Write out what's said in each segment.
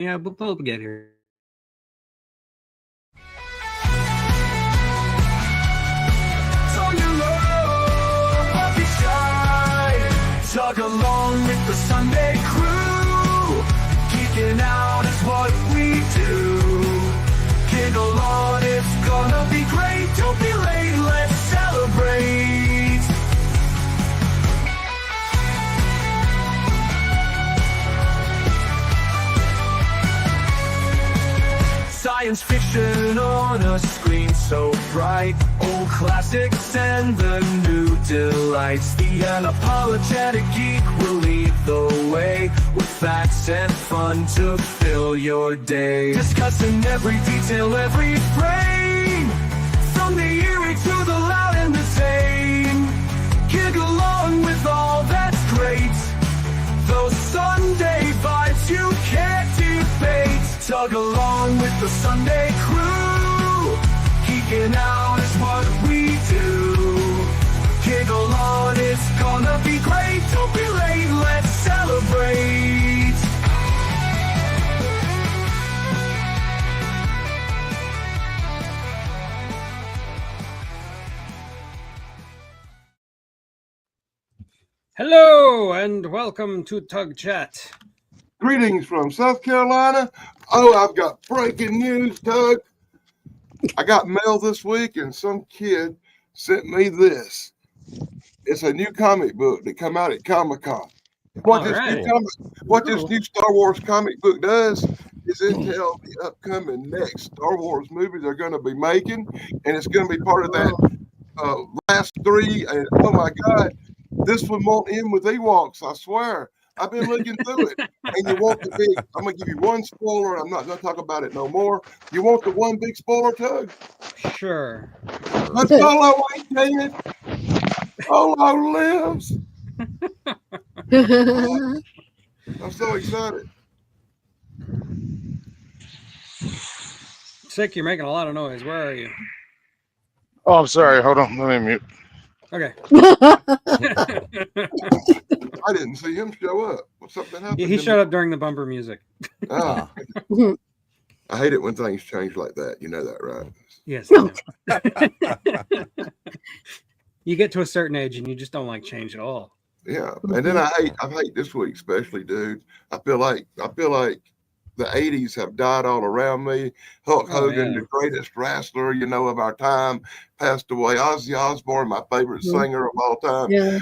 Yeah, but we'll get here. Tug along with the Sunday crew. Geeking out is what we do. Giggle on, it's gonna be great. Don't be late, let's celebrate. Science fiction on a screen so bright. Old classics and the new delights. The unapologetic geek will lead the way with facts and fun to fill your day. Discussing every detail, every frame, from the eerie to the loud and the same. Giggle along with all that's great. Those Sunday vibes you can't debate. Tug along with the Sunday crew. Geeking out is what we do. Giggle on, it's gonna be great. Don't be late, let's celebrate. Hello and welcome to Tug Chat. Greetings from South Carolina. Oh, I've got breaking news, Doug. I got mail this week, and some kid sent me this. It's a new comic book that come out at Comic-Con. What this new Star Wars comic book does is it tells the upcoming next Star Wars movie they're going to be making, and it's going to be part of that last three. And oh my God, this one won't end with Ewoks, I swear. I've been looking through it, and you want the big. I'm gonna give you one spoiler. I'm not gonna talk about it no more. You want the one big spoiler, Tug? Sure. But Solo ain't dead. Solo lives. I'm so excited. Sick, you're making a lot of noise. Where are you? Oh, I'm sorry. Hold on. Let me mute. Okay. I didn't see him show up. Something happened. He showed up during the bumper music. Oh. I hate it when things change like that. You know that, right? Yes. You get to a certain age and you just don't like change at all. Yeah, and then I hate this week especially, dude. I feel like the 80s have died all around me. Hulk Hogan, the greatest wrestler, of our time, passed away. Ozzy Osbourne, my favorite singer of all time. Yeah,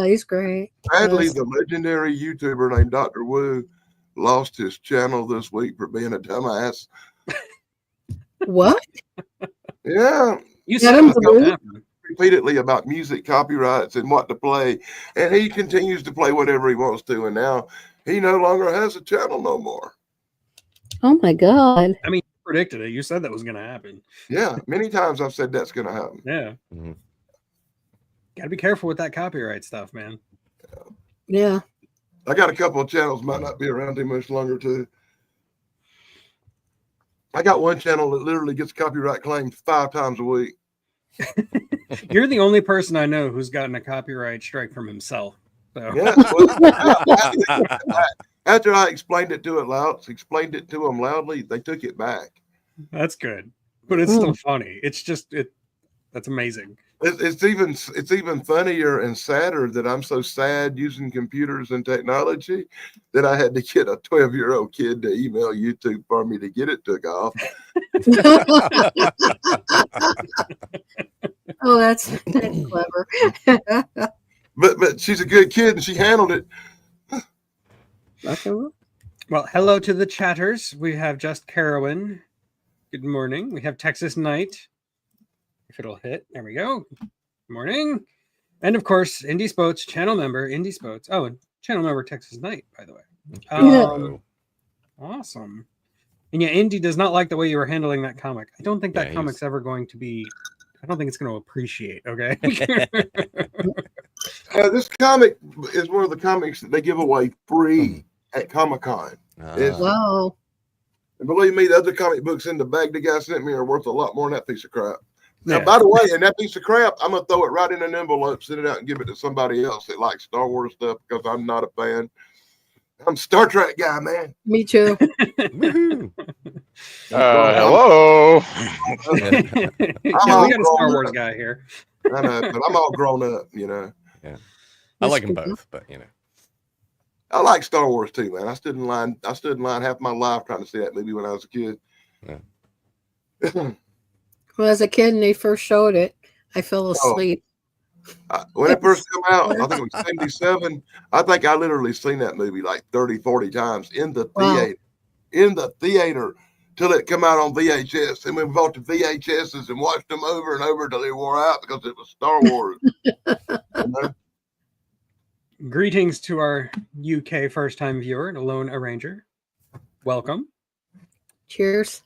he's great. Sadly, the legendary YouTuber named Dr. Wu lost his channel this week for being a dumbass. What? Yeah. You said it was going to happen. Repeatedly about music copyrights and what to play, and he continues to play whatever he wants to, and now he no longer has a channel no more. Oh my God. I mean, you predicted it. You said that was going to happen. Yeah, many times I've said that's going to happen. Yeah. Mm-hmm. Got to be careful with that copyright stuff, man. Yeah. I got a couple of channels, might not be around too much longer, too. I got one channel that literally gets copyright claimed 5 times a week. You're the only person I know who's gotten a copyright strike from himself. So. Yeah. After I explained it to them loudly, they took it back. That's good, but it's still funny. It's just that's amazing. It's even funnier and sadder that I'm so sad using computers and technology that I had to get a 12-year-old kid to email YouTube for me to get it took off. Oh, that's clever. But she's a good kid and she handled it. Well, hello to the chatters. We have Just Carowin. Good morning. We have Texas Knight. If it'll hit, there we go. Good morning. And of course, Indie Spoats, channel member, Indie Spoats. Oh, and channel member Texas Knight, by the way. Awesome. And yeah, Indy does not like the way you were handling that comic. I don't think that comic's ever going to be. I don't think it's going to appreciate. Okay. This comic is one of the comics that they give away free at Comic-Con. Wow. And believe me, the other comic books in the bag the guy sent me are worth a lot more than that piece of crap. Now, by the way, in that piece of crap, I'm going to throw it right in an envelope, send it out, and give it to somebody else that likes Star Wars stuff because I'm not a fan. I'm a Star Trek guy, man. Me too. Woohoo. Hello. Yeah, all we got a Star grown Wars up. guy here. I know, but I'm all grown up, you know. I like them both, but you know. I like Star Wars too, man. I stood in line half my life trying to see that movie when I was a kid. Yeah. Well, as a kid, and they first showed it, I fell Oh. asleep. When it first came out, I think it was 77. I think I literally seen that movie like 30, 40 times in the theater. In the theater till it come out on VHS. And we bought the VHSs and watched them over and over till they wore out because it was Star Wars. You know? Greetings to our UK first-time viewer, the Lone Arranger. Welcome. Cheers.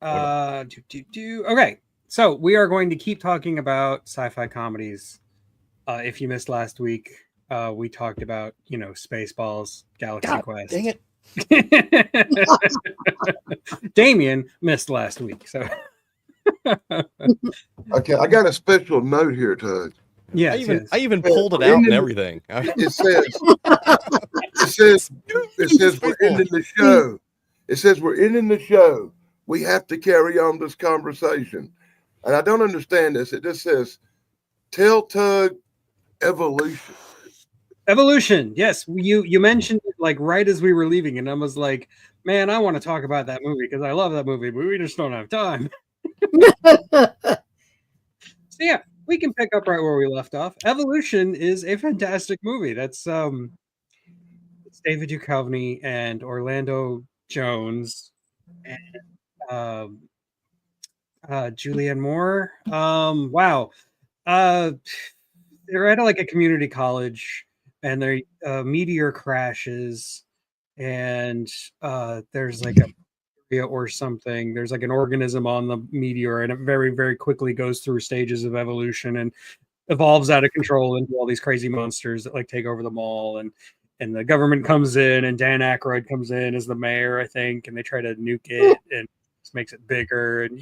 Okay, so we are going to keep talking about sci-fi comedies. If you missed last week, we talked about, Spaceballs, Galaxy God, Quest. dang it. Damien missed last week, so Okay, I got a special note here, Tug. yes, I even pulled it out and everything. It says we're ending the show. It says we're ending the show. We have to carry on this conversation. And I don't understand this. It just says Tell Tug Evolution. Evolution. Yes, you mentioned it like right as we were leaving, and I was like, man, I want to talk about that movie because I love that movie, but we just don't have time. So yeah, we can pick up right where we left off. Evolution is a fantastic movie. That's it's David Duchovny and Orlando Jones and Julianne Moore. Wow. They're at like a community college, and their meteor crashes, and there's like a or something. There's like an organism on the meteor, and it very, very quickly goes through stages of evolution and evolves out of control into all these crazy monsters that like take over the mall. And the government comes in, and Dan Aykroyd comes in as the mayor, I think, and they try to nuke it and just makes it bigger. And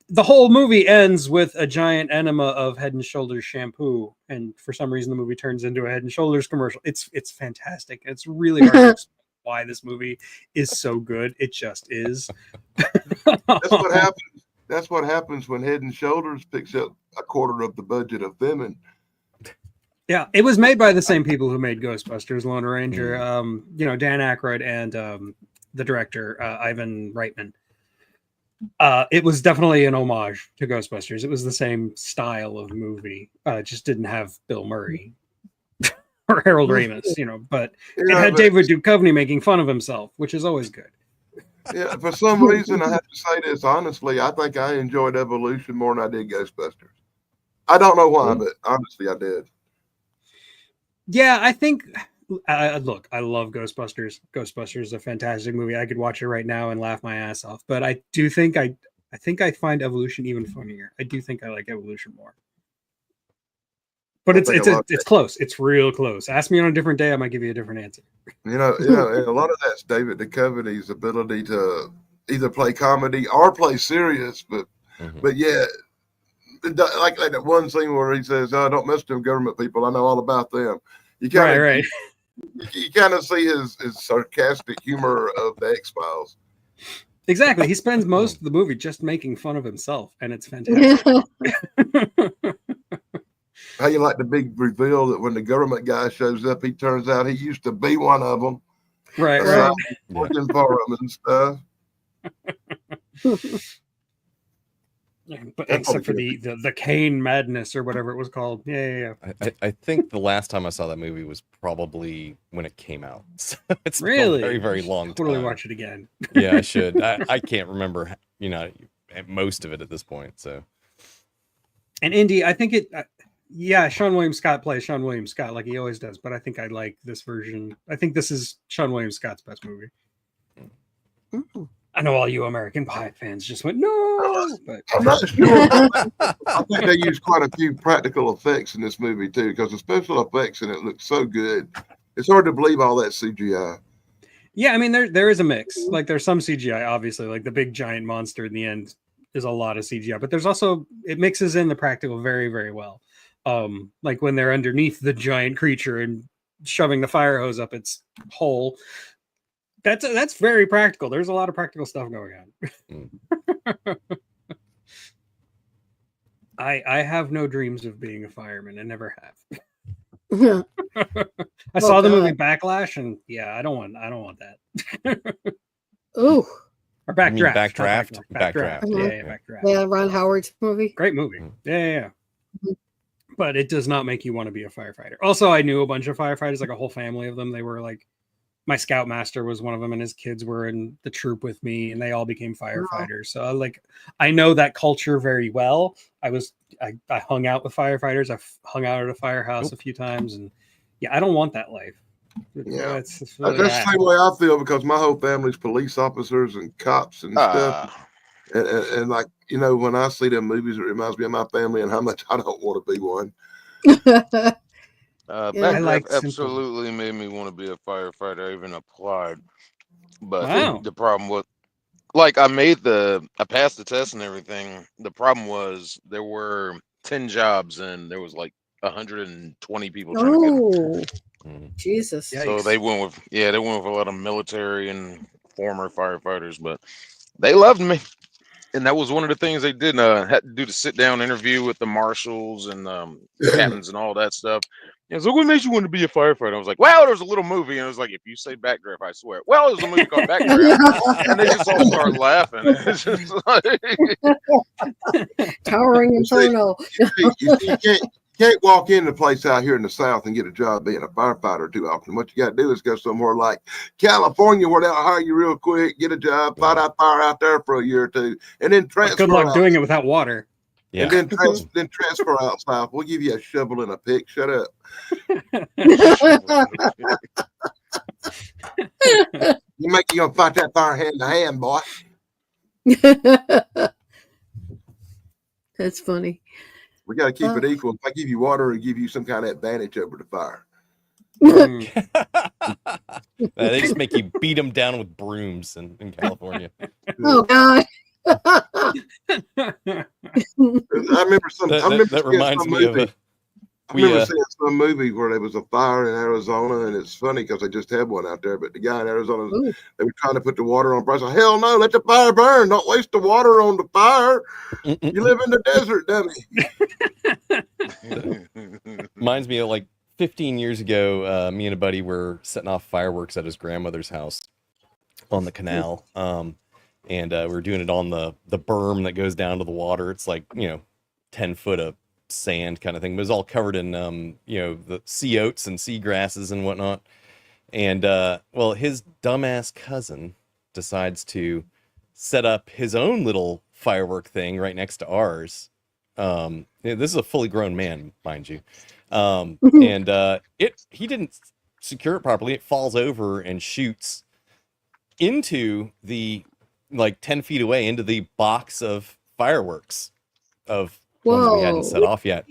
the whole movie ends with a giant enema of Head and Shoulders shampoo, and for some reason the movie turns into a Head and Shoulders commercial. It's fantastic. It's really hard to explain why this movie is so good. It just is. That's what happens. That's what happens when Head and Shoulders picks up a quarter of the budget of them. And yeah, it was made by the same people who made Ghostbusters, Lone Ranger. Dan Aykroyd and the director Ivan Reitman. It was definitely an homage to Ghostbusters. It was the same style of movie. It just didn't have Bill Murray or Harold Ramis, but it had David Duchovny making fun of himself, which is always good. Yeah, for some reason, I have to say this honestly. I think I enjoyed Evolution more than I did Ghostbusters. I don't know why, but honestly, I did. Yeah, I think. Look, I love Ghostbusters. Ghostbusters is a fantastic movie. I could watch it right now and laugh my ass off. But I do think I find Evolution even funnier. I do think I like Evolution more. But it's close. It's real close. Ask me on a different day, I might give you a different answer. And a lot of that's David Duchovny's ability to either play comedy or play serious. But yeah, like that one scene where he says, "Oh, don't mess with them government people. I know all about them." You kind of right. You kind of see his sarcastic humor of the X-Files. Exactly. He spends most of the movie just making fun of himself, and it's fantastic. How you like the big reveal that when the government guy shows up, he turns out he used to be one of them. Right. Working for them and stuff. But except for the Kane madness or whatever it was called. Yeah. I think the last time I saw that movie was probably when it came out. So it's really been a very, very long time. Totally watch it again. Yeah, I should. I can't remember, most of it at this point. So. And Indy, I think Sean William Scott plays Sean William Scott like he always does, but I think I like this version. I think this is Sean William Scott's best movie. Mm-hmm. I know all you American Pie fans just went, no! But I'm not sure. I think they used quite a few practical effects in this movie, too, because the special effects in it look so good. It's hard to believe all that CGI. Yeah, I mean, there is a mix. Like, there's some CGI, obviously. Like, the big giant monster in the end is a lot of CGI. But there's also, it mixes in the practical very, very well. Like, when they're underneath the giant creature and shoving the fire hose up its hole. That's very practical. There's a lot of practical stuff going on. I have no dreams of being a fireman. I never have. I saw the movie Backlash, and yeah, I don't want that. Ooh. Or Backdraft. Backdraft? Backdraft. Yeah, Backdraft. Yeah, Ron Howard's movie. Great movie. Yeah. But it does not make you want to be a firefighter. Also, I knew a bunch of firefighters, like a whole family of them. They were like, my scoutmaster was one of them, and his kids were in the troop with me, and they all became firefighters. So I know that culture very well. I hung out with firefighters. I've hung out at a firehouse a few times, and yeah, I don't want that life. Yeah, it's really that's the same way I feel, because my whole family's police officers and cops and stuff. And like, you know, when I see them movies, it reminds me of my family and how much I don't want to be one. Backdraft absolutely made me want to be a firefighter. I even applied, but the problem was, like, I passed the test and everything. The problem was there were 10 jobs and there was like 120 people trying to get them. Jesus. So they went with a lot of military and former firefighters, but they loved me. And that was one of the things they did. Had to do the sit down interview with the marshals and captains and all that stuff. And so, what made you want to be a firefighter? I was like, well, there was a little movie, and it was like, if you say Backdraft, I swear. Well, there's a movie called Backdraft, and they just all start laughing. It's just like... Towering Inferno. You can't walk into a place out here in the South and get a job being a firefighter too often. What you got to do is go somewhere like California, where they'll hire you real quick, get a job, fight out fire out there for a year or two, and then transfer. Good luck doing it without water. Yeah. And then transfer out south. We'll give you a shovel and a pick. Shut up. You gonna fight that fire hand to hand, boy. That's funny. We got to keep it equal. If I give you water, it'll give you some kind of advantage over the fire. They just make you beat them down with brooms in California. Oh, God. I remember that reminds me of I remember seeing some movie where there was a fire in Arizona, and it's funny because they just had one out there, but the guy in Arizona, they were trying to put the water on. Said, hell no, let the fire burn. Don't waste the water on the fire. You live in the desert, dummy. Reminds me of like 15 years ago, me and a buddy were setting off fireworks at his grandmother's house on the canal. And we were doing it on the berm that goes down to the water. It's like, 10 foot of sand kind of thing. But it was all covered in, the sea oats and sea grasses and whatnot. And, his dumbass cousin decides to set up his own little firework thing right next to ours. This is a fully grown man, mind you. And he didn't secure it properly. It falls over and shoots into the, 10 feet away, into the box of fireworks of ones we hadn't set off yet.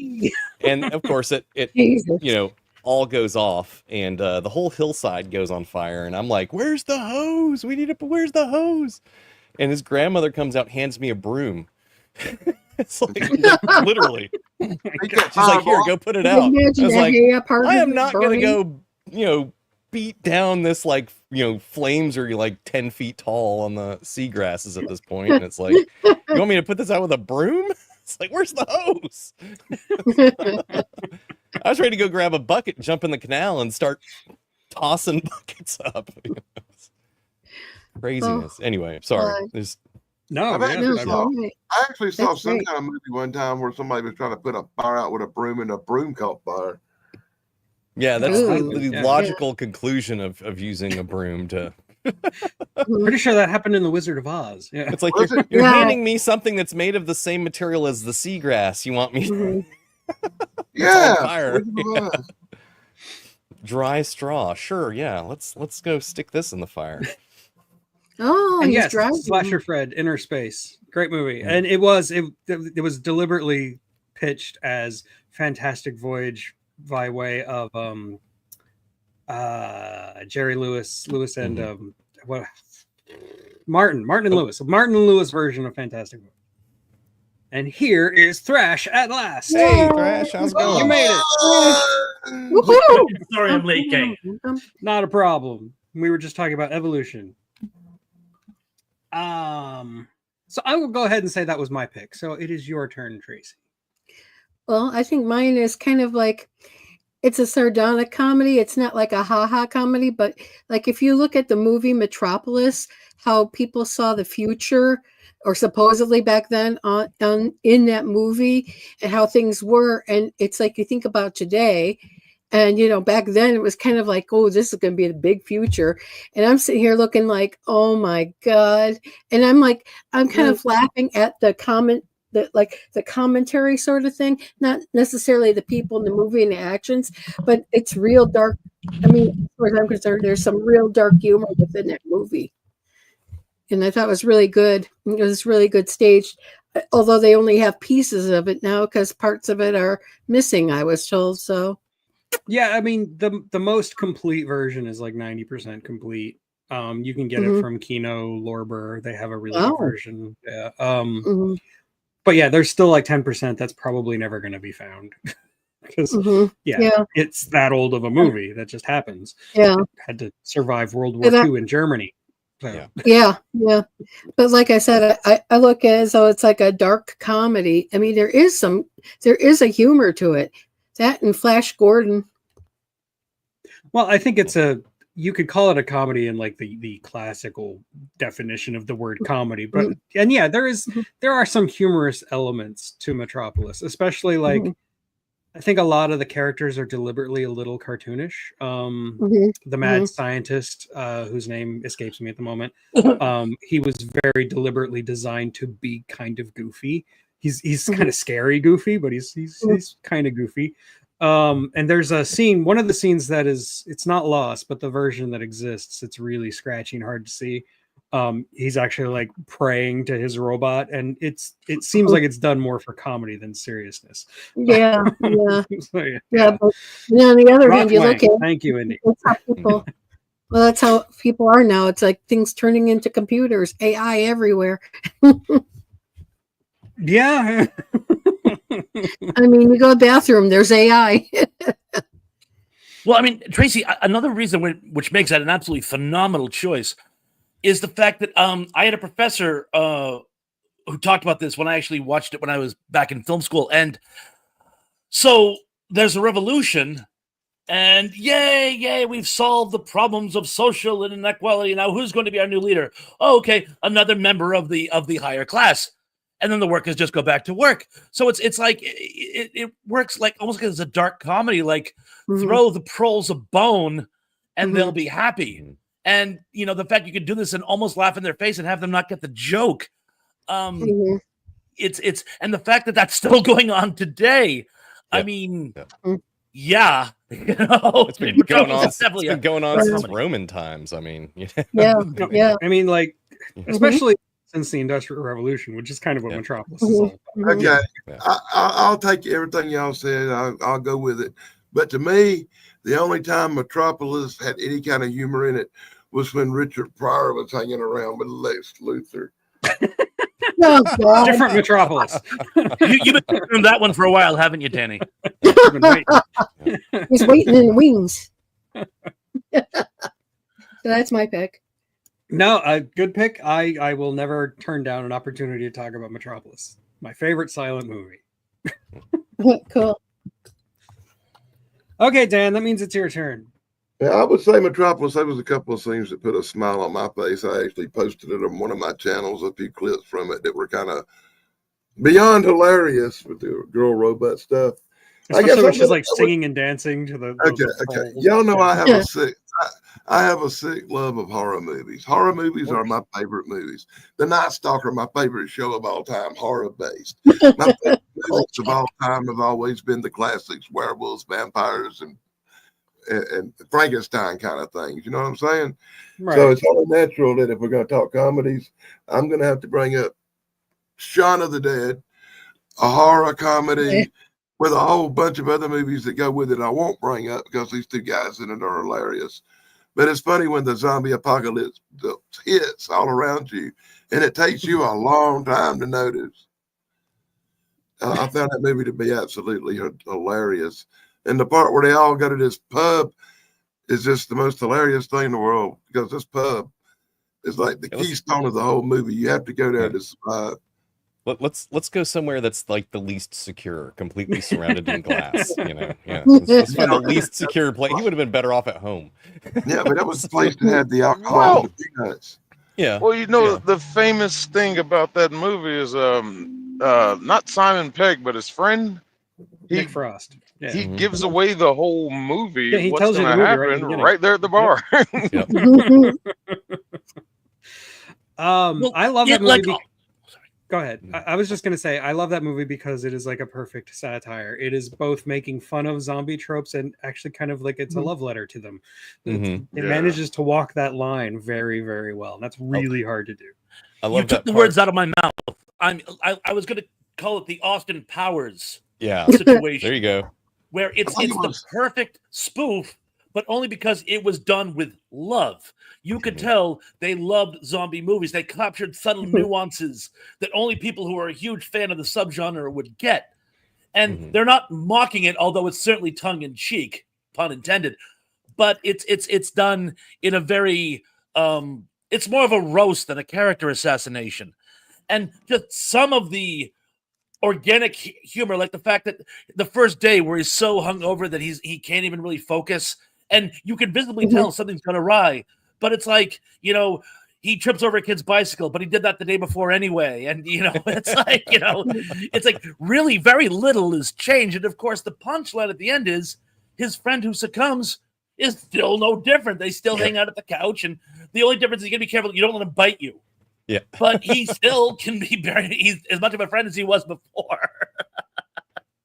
And of course it all goes off, and the whole hillside goes on fire. And I'm like, where's the hose? Where's the hose? And his grandmother comes out, hands me a broom. It's like, literally. She's like, here, go put it out. I was like, I am not going to go, beat down this, flames are 10 feet tall on the seagrasses at this point. And it's like, you want me to put this out with a broom? It's like, where's the hose? I was ready to go grab a bucket, jump in the canal, and start tossing buckets up. Craziness. Anyway, sorry. I actually saw some kind of movie one time where somebody was trying to put a fire out with a broom, and a broom caught fire. Yeah, that's the logical conclusion of using a broom to... Pretty sure that happened in The Wizard of Oz. Yeah. It's like, you're handing me something that's made of the same material as the seagrass. You want me to... fire. Dry straw. Sure, yeah. Let's go stick this in the fire. Oh, and yes, Slasher Fred, Inner Space. Great movie. And it was deliberately pitched as Fantastic Voyage by way of Jerry Lewis and Martin and Lewis. Martin and Lewis version of Fantastic Voyage. And here is Thrash at last. Hey, Thrash, how's it going? You made it. Woohoo! Sorry, I'm late, gang. Not a problem. We were just talking about evolution. So I will go ahead and say that was my pick. So it is your turn, Tracy. Well, I think mine is kind of like, it's a sardonic comedy. It's not like a ha-ha comedy, but like if you look at the movie Metropolis, how people saw the future, or supposedly back then in that movie, and how things were, and it's like you think about today, and back then it was kind of like, oh, this is going to be the big future, and I'm sitting here looking like, oh my god, and I'm kind of laughing at the commentary sort of thing, not necessarily the people in the movie and the actions, but it's real dark. I mean, as far as I'm concerned, there's some real dark humor within that movie. And I thought it was really good. It was really good staged, although they only have pieces of it now because parts of it are missing, I was told. So, yeah, I mean, the most complete version is like 90% complete. You can get it from Kino Lorber. They have a really good version. Yeah. But yeah, there's still like 10% that's probably never going to be found. Because it's that old of a movie that just happens. Yeah, it had to survive World War II in Germany. So. Yeah. But like I said, I look at it as though it's like a dark comedy. I mean, there is a humor to it. That and Flash Gordon. Well, I think you could call it a comedy in like the classical definition of the word comedy, but and yeah, there are some humorous elements to Metropolis, especially like I think a lot of the characters are deliberately a little cartoonish. The mad scientist, whose name escapes me at the moment, he was very deliberately designed to be kind of goofy. He's kind of scary goofy, but he's kind of goofy. And there's a scene, one of the scenes that it's not lost, but the version that exists, it's really scratchy and hard to see. He's actually like praying to his robot, and it seems like it's done more for comedy than seriousness. Yeah. So, yeah. But on the other hand, you look at thank you, Indy. That's how people are now. It's like things turning into computers, AI everywhere. Yeah. I mean, you go to the bathroom, there's AI. Well, I mean, Tracy, another reason which makes that an absolutely phenomenal choice is the fact that I had a professor who talked about this when I actually watched it when I was back in film school. And so there's a revolution, and yay, we've solved the problems of social inequality. Now who's going to be our new leader? Oh, okay, another member of the higher class. And then the workers just go back to work. So it's like it works like almost as a dark comedy, like throw the proles a bone and they'll be happy. And the fact you could do this and almost laugh in their face and have them not get the joke. It's and the fact that that's still going on today. I mean, it's been going on. It's been going on since Roman times. I mean, yeah. I mean, like especially since the Industrial Revolution, which is kind of what Metropolis is all about. Okay, I'll take everything y'all said. I'll go with it. But to me, the only time Metropolis had any kind of humor in it was when Richard Pryor was hanging around with Lex Luthor. Different Metropolis. You've been doing that one for a while, haven't you, Danny? He's waiting in the wings. So that's my pick. No, a good pick. I will never turn down an opportunity to talk about Metropolis. My favorite silent movie. Cool. Okay, Dan, that means it's your turn. Yeah, I would say Metropolis, there was a couple of scenes that put a smile on my face. I actually posted it on one of my channels, a few clips from it that were kind of beyond hilarious with the girl robot stuff. Especially when she's like singing and dancing to the okay. Y'all know I have a sick love of horror movies. Horror movies are my favorite movies. The Night Stalker, my favorite show of all time, horror based. My favorite movies of all time have always been the classics, werewolves, vampires, and Frankenstein kind of things. You know what I'm saying? Right. So it's only natural that if we're going to talk comedies, I'm going to have to bring up Shaun of the Dead, a horror comedy with a whole bunch of other movies that go with it. I won't bring up because these two guys in it are hilarious. But it's funny when the zombie apocalypse hits all around you, and it takes you a long time to notice. I found that movie to be absolutely hilarious. And the part where they all go to this pub is just the most hilarious thing in the world, because this pub is like the keystone of the whole movie. You have to go there to survive. Let's go somewhere that's like the least secure, completely surrounded in glass. Let's find the least secure place. He would have been better off at home. Yeah, but that was the place that had the alcohol and the peanuts. Yeah. Well, the famous thing about that movie is not Simon Pegg, but his friend Nick Frost. Yeah. He gives away the whole movie. Yeah, he what's tells you going the to movie happen right there at the bar. I love that movie. Like, Go ahead. I was just going to say, I love that movie because it is like a perfect satire. It is both making fun of zombie tropes and actually kind of like it's a love letter to them. It manages to walk that line very, very well. And that's really hard to do. I love you took the words out of my mouth. I was going to call it the Austin Powers situation. There you go. Where it's the perfect spoof, but only because it was done with love. You could tell they loved zombie movies. They captured subtle nuances that only people who are a huge fan of the subgenre would get. And they're not mocking it, although it's certainly tongue-in-cheek, pun intended. But it's done in a very it's more of a roast than a character assassination. And just some of the organic humor, like the fact that the first day where he's so hungover that he can't even really focus, and you can visibly tell something's gone awry. But it's like, he trips over a kid's bicycle, but he did that the day before anyway. And, it's like, it's like really very little is changed. And of course, the punchline at the end is his friend who succumbs is still no different. They still hang out at the couch. And the only difference is you got to be careful. You don't let him bite you. Yeah. But he still can be he's as much of a friend as he was before.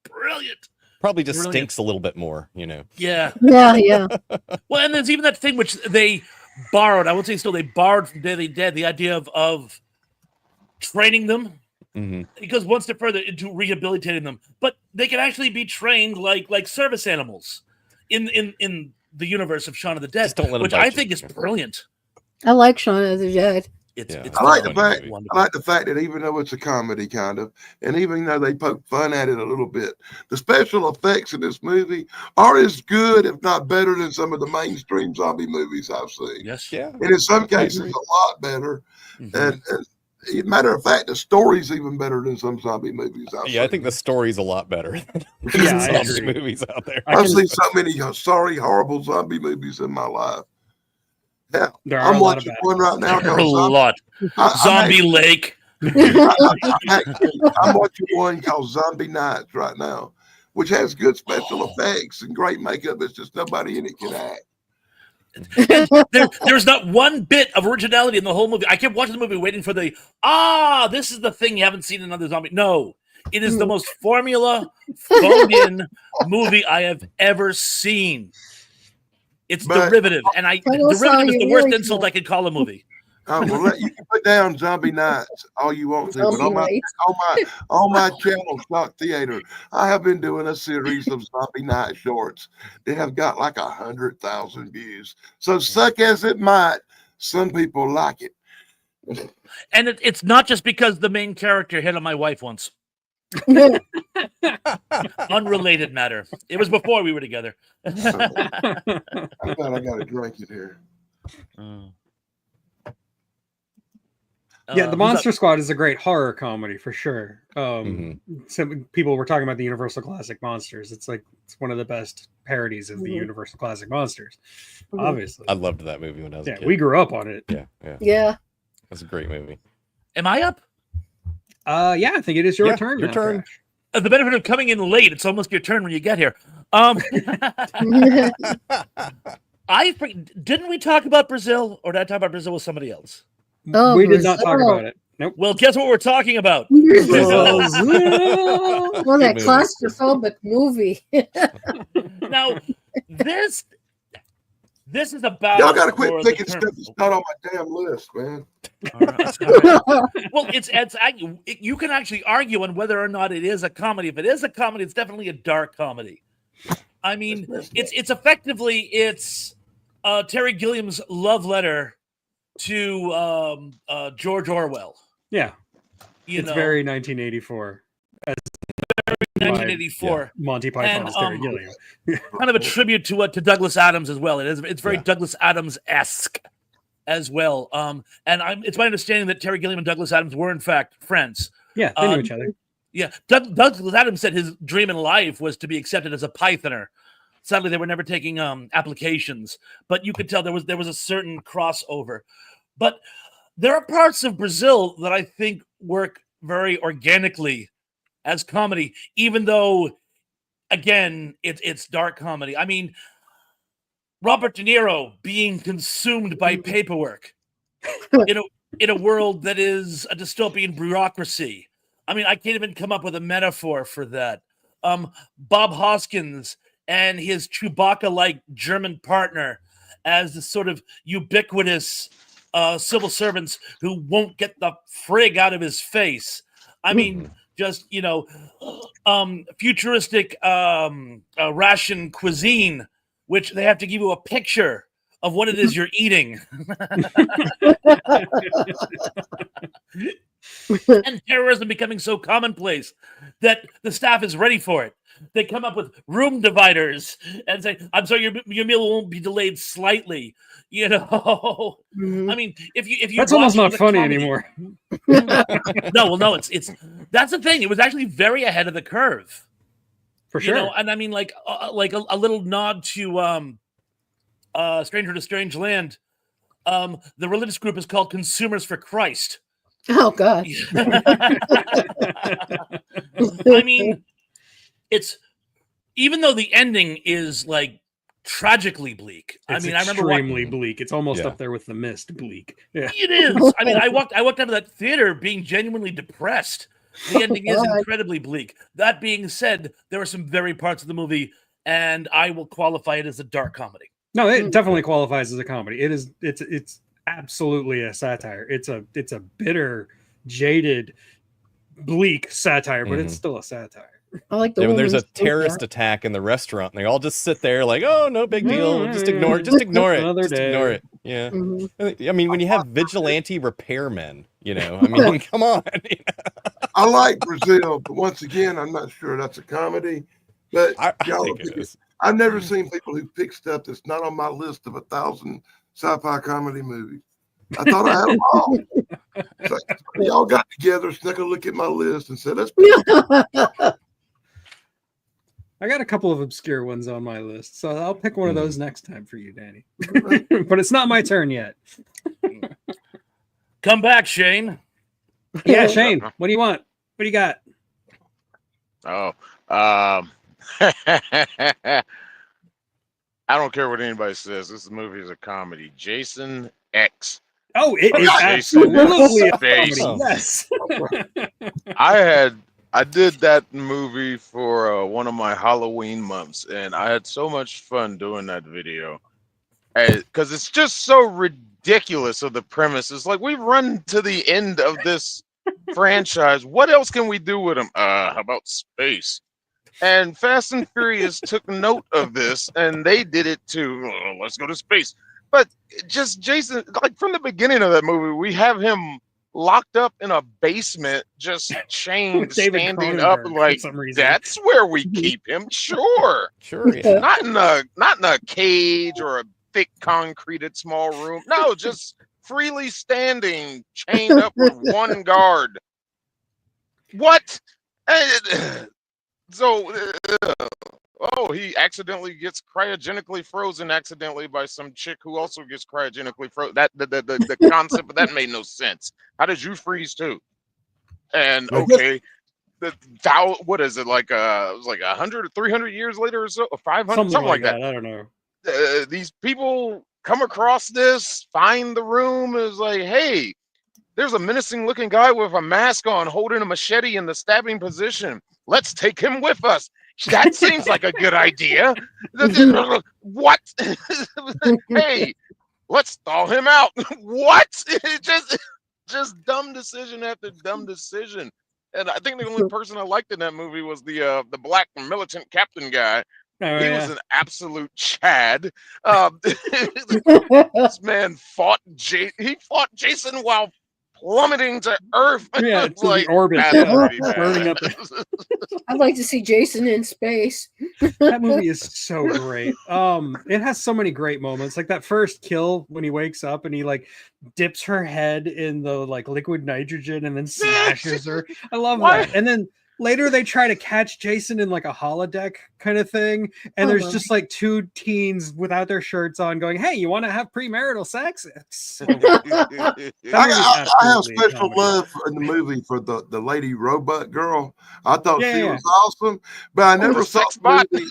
Brilliant. Probably just stinks a little bit more, Yeah. Yeah. Well, and there's even that thing which they borrowed. I would say still they borrowed from Daily Dead, the idea of training them. It goes one step further into rehabilitating them. But they can actually be trained like service animals in the universe of Shaun of the Dead, which I think is brilliant. I like Shaun of the Dead. I like the fact that even though it's a comedy kind of, and even though they poke fun at it a little bit, the special effects in this movie are as good, if not better, than some of the mainstream zombie movies I've seen. Yes, and in some cases a lot better. And matter of fact, the story's even better than some zombie movies I've seen. I think the story's a lot better than some zombie movies out there. I've seen so many horrible zombie movies in my life. Yeah, I'm watching one right now. There are a lot. Zombie Lake. I'm watching one called Zombie Nights right now, which has good special effects and great makeup. It's just nobody in it can act. There's not one bit of originality in the whole movie. I kept watching the movie waiting for this is the thing you haven't seen in another zombie. No, it is the most formula phoned in movie I have ever seen. It's derivative, and derivative is the worst insult I could call a movie. You can put down Zombie Nights all you want to, but on my channel, Shock Theater, I have been doing a series of Zombie Night shorts. They have got like 100,000 views. So suck as it might, some people like it. And it's not just because the main character hit on my wife once. Unrelated matter. It was before we were together. I thought I got to drink it here. The Monster Squad is a great horror comedy for sure. Some people were talking about the Universal Classic Monsters. It's one of the best parodies of the Universal Classic Monsters. Obviously, I loved that movie when I was a kid. We grew up on it. Yeah. That's a great movie. Am I up? I think it is your turn. Your turn. The benefit of coming in late, it's almost your turn when you get here. Didn't we talk about Brazil, or did I talk about Brazil with somebody else? Oh, we did not talk about it. Nope. Well, guess what we're talking about? Well, that claustrophobic movie. Now, this is about. Y'all got to quit thinking stuff that's not on my damn list, man. All right. Well, you can actually argue on whether or not it is a comedy. If it is a comedy, it's definitely a dark comedy. I mean, it's effectively Terry Gilliam's love letter to George Orwell. Yeah, it's very 1984. 1984. Monty Python's Terry Gilliam. Kind of a tribute to Douglas Adams as well. It's very Yeah. Douglas Adams-esque as well. It's my understanding that Terry Gilliam and Douglas Adams were in fact friends. Yeah, they knew each other. Yeah, Douglas Adams said his dream in life was to be accepted as a Pythoner. Sadly, they were never taking applications, but you could tell there was a certain crossover. But there are parts of Brazil that I think work very organically as comedy, even though, again, it's dark comedy. I mean, Robert De Niro being consumed by paperwork in a world that is a dystopian bureaucracy. I mean, I can't even come up with a metaphor for that. Bob Hoskins and his Chewbacca-like German partner as the sort of ubiquitous civil servants who won't get the frig out of his face. I mean, just, futuristic ration cuisine, which they have to give you a picture of what it is you're eating. And terrorism becoming so commonplace that the staff is ready for it. They come up with room dividers and say, "I'm sorry, your meal won't be delayed slightly." I mean, if you That's almost not funny anymore. No, it's that's the thing. It was actually very ahead of the curve, For sure. And I mean, like a little nod to Stranger to Strange Land. The religious group is called Consumers for Christ. Oh God. I mean, it's even though the ending is like tragically bleak. It's I remember extremely bleak. It's almost Yeah. up there with The Mist bleak. Yeah. it is. I mean, I walked out of that theater being genuinely depressed. The ending is God. incredibly bleak. That being said, there are some very parts of the movie, and I will qualify it as a dark comedy. No, it definitely qualifies as a comedy. It's absolutely a satire. It's a bitter, jaded, bleak satire, but it's still a satire. I like the Yeah, when there's a woman's terrorist attack in the restaurant, and they all just sit there like, "Oh, no big deal. Just ignore it. Another Just day." ignore it." Yeah. Mhm. I mean, when you have vigilante repairmen, I mean, come on. I like Brazil, but once again, I'm not sure that's a comedy. But I y'all think it pick it. is. I've never seen people who pick stuff that's not on my list of 1,000 sci-fi comedy movies. I thought I had them all. So y'all got together, snuck a look at my list, and said, "Let's pick." I got a couple of obscure ones on my list, so I'll pick one of those next time for you, Danny. But it's not my turn yet. Come back, Shane. Yeah, Shane, what do you want? What do you got? Oh, I don't care what anybody says. This movie is a comedy. Jason X. Oh, it is Jason absolutely a Space. comedy. Yes. I did that movie for one of my Halloween months, and I had so much fun doing that video because it's just so ridiculous of the premise. It's like we've run to the end of this franchise. What else can we do with them? How about space? And Fast and Furious took note of this, and they did it too. Oh, let's go to space. But just Jason, like from the beginning of that movie, we have him locked up in a basement, just chained, David standing up, Cronenberg, like for some reason. that's where we keep him. Sure, Sure. Yeah. not in a cage or a thick concreted small room. No, just freely standing, chained up with one guard. What? So, he accidentally gets cryogenically frozen accidentally by some chick who also gets cryogenically frozen. That the concept of that made no sense. How did you freeze too? And okay, what is it like? It was like 100 or 300 years later or so, or 500, something like that. I don't know. These people come across this, find the room, is like, hey, there's a menacing looking guy with a mask on holding a machete in the stabbing position. Let's take him with us. That seems like a good idea. What? Hey, let's thaw him out. What? Just dumb decision after dumb decision. And I think the only person I liked in that movie was the black militant captain guy. Oh, He yeah. was an absolute Chad. This man fought Jason while plummeting to Earth. Yeah, It's to the orbit, that's yeah, pretty burning up bad. I'd like to see Jason in space. That movie is so great. It has so many great moments. Like that first kill when he wakes up and he like dips her head in the like liquid nitrogen and then smashes her. I love Why? that. And then later they try to catch Jason in like a holodeck kind of thing, and Oh, there's my. just like two teens without their shirts on going, "Hey, you want to have premarital sex?" It's so I have absolutely a special comedy. love in the movie for the lady robot girl. I thought Yeah, she yeah. was awesome, but I never the saw sex the bot. movie.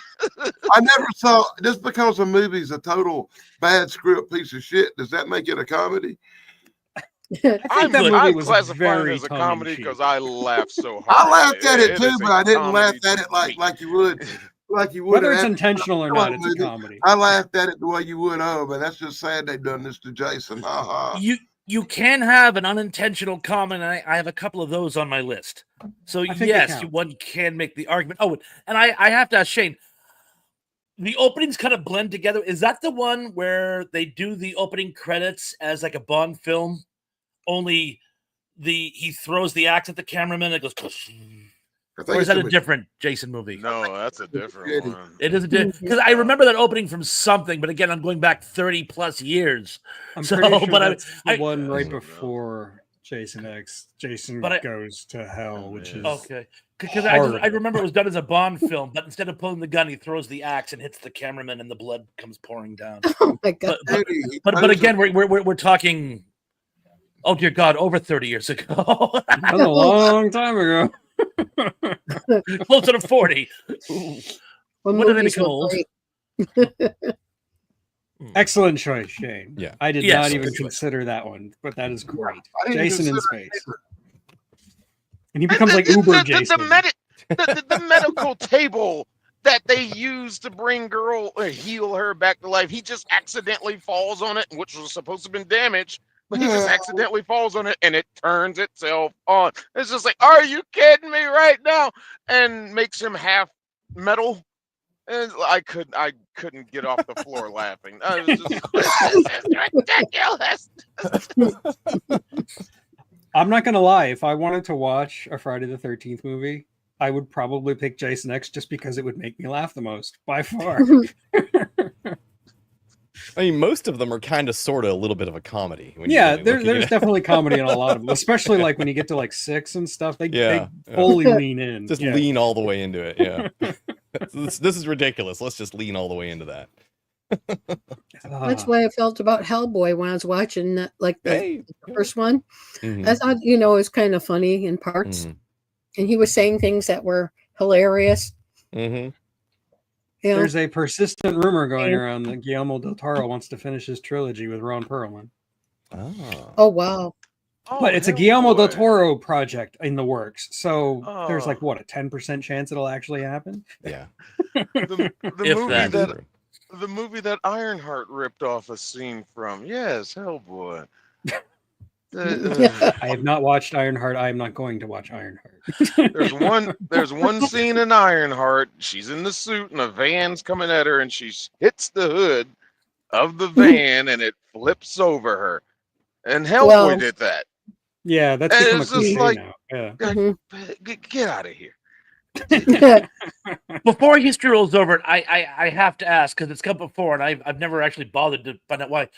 I never saw just because a movie's a total bad script piece of shit. Does that make it a comedy? I think that movie I'm was classifying it very as a comedy tongue-in-cheek. because I laughed so hard. I laughed at it It too, is but a I didn't laugh comedy at it to me. like you would Whether an it's average intentional or Color not, it's a movie. comedy. I laughed at it the way you would. Oh, but that's just sad they've done this to Jason. Ha ha. You can have an unintentional comment. And I have a couple of those on my list. So I think it yes, counts. one can make the argument. Oh, and I have to ask Shane. The openings kind of blend together. Is that the one where they do the opening credits as like a Bond film? Only he throws the axe at the cameraman and it goes. Or is that a different Jason movie? No, that's a different one. It is a different because I remember that opening from something, but again, I'm going back 30 plus years. I'm So, pretty sure but that's I- the one right I don't know. before Jason X. Jason But I- Goes to Hell, which is Okay, because horrible. I remember it was done as a Bond film, but instead of pulling the gun, he throws the axe and hits the cameraman, and the blood comes pouring down. Oh my God. But again, we're talking. Oh dear God, over 30 years ago, that was a long time ago. closer to 40. When When did they movies become were old? great. Excellent choice, Shane. Yeah. I did Yes, not even good choice. consider that one, but that is great. I didn't Jason in consider it space, either. and he becomes like Uber Jason. The medical table that they use to bring heal her back to life. He just accidentally falls on it, which was supposed to have been damaged, but he just Yeah. accidentally falls on it and it turns itself on. It's just like, are you kidding me right now? And makes him half metal. And I couldn't get off the floor laughing. I was just, this is ridiculous. I'm not gonna lie. If I wanted to watch a Friday the 13th movie, I would probably pick Jason X just because it would make me laugh the most by far. I mean, most of them are kind of, sort of, a little bit of a comedy. When Yeah, you really look at there's it. definitely comedy in a lot of them, especially like when you get to like 6 and stuff. They Yeah. fully lean in. Just Yeah. lean all the way into it. Yeah. this is ridiculous. Let's just lean all the way into that. That's why I felt about Hellboy when I was watching that, like the Hey. first one. Mhm, I thought, it was kind of funny in parts, mhm, and he was saying things that were hilarious. mhm. There's a persistent rumor going around that Guillermo del Toro wants to finish his trilogy with Ron Perlman. Oh wow! But it's a Guillermo del Toro project in the works, so there's Oh. like what, a 10% chance it'll actually happen. Yeah. The If movie that. that the movie that Ironheart ripped off a scene from. Yes, Hellboy. I have not watched Ironheart. I am not going to watch Ironheart. There's one scene in Ironheart. She's in the suit and a van's coming at her and she hits the hood of the van and it flips over her. And Hellboy Well- did that. Yeah, that's And become a it's just cliche like- now. Yeah. Get out of here. Before history rolls over, I have to ask because it's come before, and I've never actually bothered to find out why.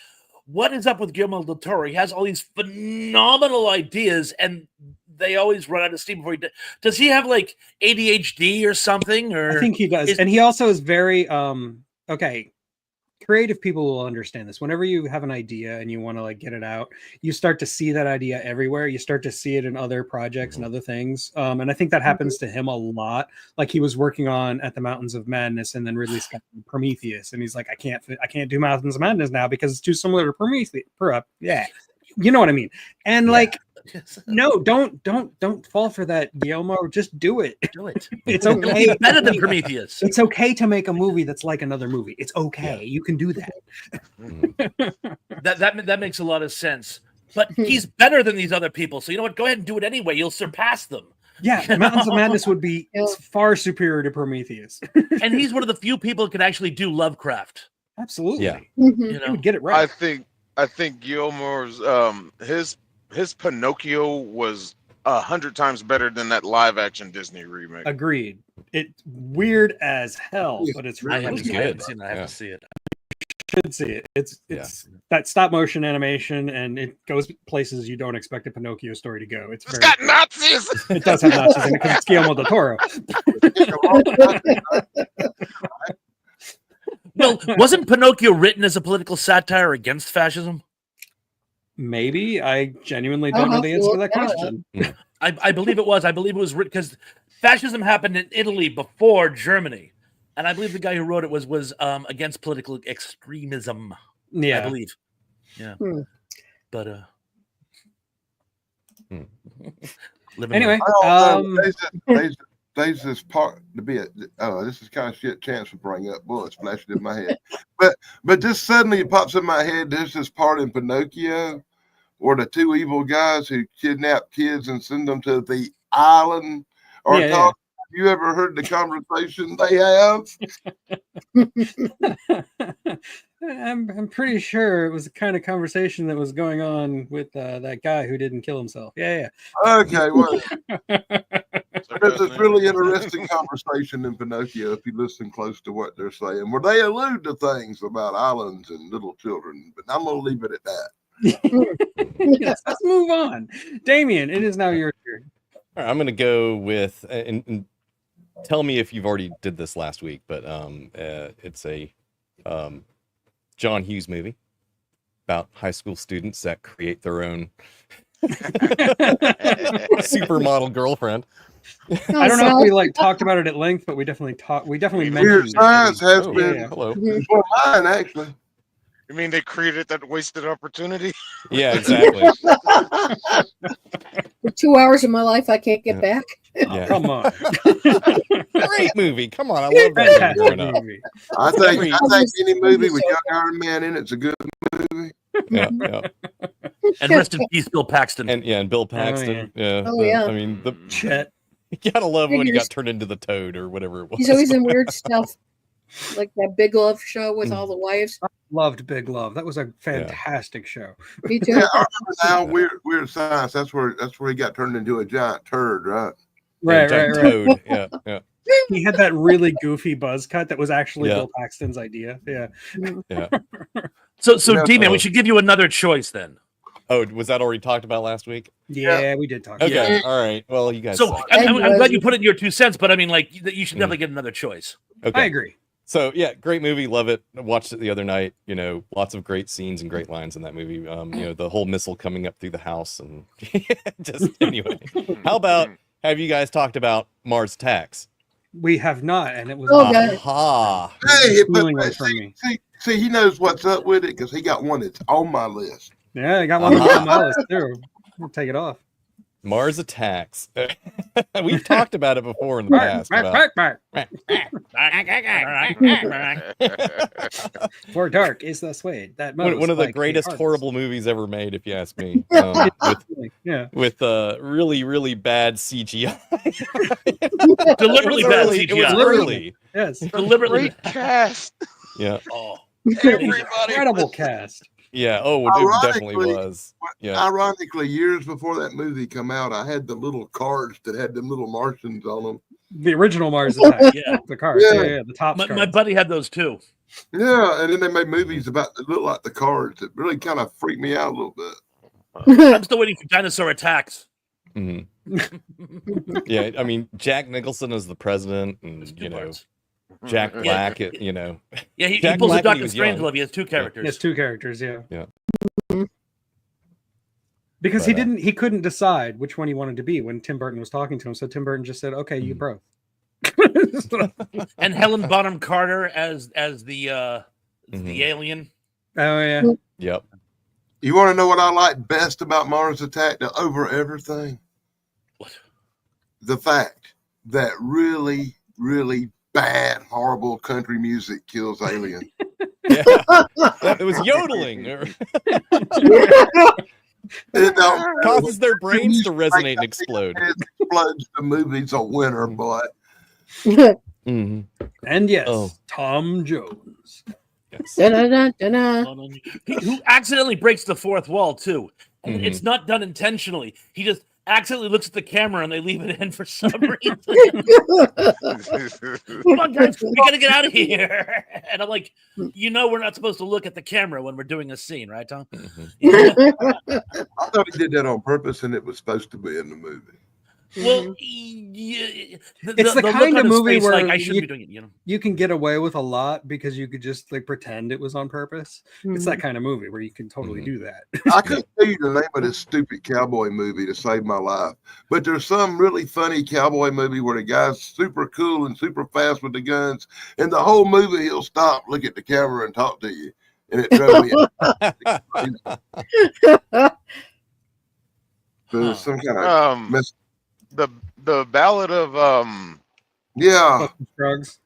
What is up with Guillermo del Toro? He has all these phenomenal ideas, and they always run out of steam before he does. He have like ADHD or something? Or I think he does. is- And he also is very okay. Creative people will understand this. Whenever you have an idea and you want to like get it out, you start to see that idea everywhere. You start to see it in other projects and other things. And I think that happens to him a lot. Like he was working on At the Mountains of Madness and then released Prometheus, and he's like, I can't do Mountains of Madness now because it's too similar to Prometheus. Yeah, you know what I mean. And like, no, don't fall for that, Guillermo. Just do it. do it. It's It'll okay. be better than Prometheus. It's okay to make a movie that's like another movie. It's okay. You can do that. That makes a lot of sense. But he's better than these other people. So you know what? Go ahead and do it anyway. You'll surpass them. Yeah, Mountains of Madness would be Yeah. far superior to Prometheus. And he's one of the few people who can actually do Lovecraft. Absolutely. Yeah. You You know, would get it right. I think Guillermo's his Pinocchio was 100 times better than that live action Disney remake. Agreed. It's weird as hell, but it's I really haven't, was I haven't good. seen it. I have Yeah. to see it. should see it. It's that stop motion animation, and it goes places you don't expect a Pinocchio story to go. It's It's very got cool. Nazis. It does have Nazis in it because it's Guillermo del Toro. Well, wasn't Pinocchio written as a political satire against fascism? Maybe. I genuinely I'll don't know have the to answer to look that that up. question. I believe it was. I believe it was written because fascism happened in Italy before Germany, and I believe the guy who wrote it was against political extremism. I Yeah. believe. Yeah. Hmm. But living Anyway, There's this part to be this is kind of shit chance to bring up bullets flashing in my head. But just suddenly it pops in my head, there's this part in Pinocchio where the two evil guys who kidnap kids and send them to the island are Yeah, talking. Have you ever heard the conversation they have? I'm pretty sure it was the kind of conversation that was going on with that guy who didn't kill himself. Yeah. Okay, well, It's there's this really interesting conversation in Pinocchio if you listen close to what they're saying, where they allude to things about islands and little children. But I'm going to leave it at that. Yes, let's move on. Damien, it is now your turn. All right, I'm gonna go with and tell me if you've already did this last week, but it's a John Hughes movie about high school students that create their own supermodel girlfriend. I don't know if we talked about it at length, but we definitely Weird mentioned Science it. has Oh, been yeah. Hello. for mine, actually. You mean they created that wasted opportunity? Yeah, exactly. For 2 hours of my life, I can't get back. Yeah. Come on. Great movie. Come on, I love that movie Fantastic growing up. movie. I think any movie with young Iron Man in it's a good movie. Yeah. and rest in peace, Bill Paxton. And Bill Paxton. yeah. I mean, Chet. you gotta love when he Figures. got turned into the Toad or whatever it was. He's always in weird stuff, like that Big Love show with all the wives. Loved Big Love. That was a fantastic show. Me too. Yeah, I remember now. Weird Science. That's where he got turned into a giant turd, right? Right. Toad. Yeah. He had that really goofy buzz cut that was actually Yeah. Bill Paxton's idea. Yeah. Yeah. So Yeah. D-Man, we should give you another choice then. Oh, was that already talked about last week? Yeah, we did talk about Okay. it. All right. Well, you guys. So suck. I'm glad you put it in your 2 cents, but I mean, like, you should definitely get another choice. Okay. I agree. So yeah, great movie, love it. I watched it the other night. Lots of great scenes and great lines in that movie. The whole missile coming up through the house and just anyway. How about have you guys talked about Mars Attacks? We have not, and it was Oh, God. Aha! Hey, stealing away from me. see, he knows what's up with it because he got one that's on my list. Yeah, I got one on my list too. I'll take it off. Mars Attacks. We've talked about it before in the past. For dark is the Swede. That One of the like greatest artist. horrible movies ever made, if you ask me. Yeah. With really, really bad CGI. Deliberately It was bad early. CGI. It was early. Yes. Deliberately. Great cast. Yeah. Oh. Everybody. Incredible cast. Yeah. Oh, it definitely Ironically- was. Yeah. Ironically, years before that movie come out, I had the little cards that had them little Martians on them. The original Mars Attack. Yeah. The cards. Yeah. Yeah, the top My cards. buddy had those too. Yeah, and then they made movies about that look like the cards that really kind of freaked me out a little bit. I'm still waiting for Dinosaur Attacks. Mhm. Yeah. I mean, Jack Nicholson is the president, There's and two parts. Jack Yeah. Black. Yeah, he Jack pulls a Black when he Dr. was young. Strangelove. He has 2 characters. Yes, 2 characters. Yeah. Yeah. Because But, he couldn't decide which one he wanted to be when Tim Burton was talking to him. So Tim Burton just said, "Okay, you both." And Helen Bonham Carter as the Mhm. alien. Oh yeah. Yep. You want to know what I like best about Mars Attack over everything? What? The fact that really, really bad, horrible country music kills aliens. Yeah. It was yodeling. It don't Causes their brains to resonate and explode. It explodes the movie's a winner, but Mhm. And yes, Oh. Tom Jones. Yes. Da-da-da-da-da. Who accidentally breaks the 4th wall too. And it's not done intentionally. He just accidentally looks at the camera and they leave it in for some reason. Come on, guys, we gotta get out of here. And I'm like, we're not supposed to look at the camera when we're doing a scene, right, Tom? I thought he did that on purpose, and it was supposed to be in the movie. Well, It's the look kind on of his movie face, where like, I shouldn't be doing it. You can get away with a lot because you could just like pretend it was on purpose. It's that kind of movie where you can totally do that. I couldn't tell you the name of this stupid cowboy movie to save my life, but there's some really funny cowboy movie where the guy's super cool and super fast with the guns, and the whole movie he'll stop, look at the camera, and talk to you, and it drove me. There's some kind of mess. The Ballad of Scruggs.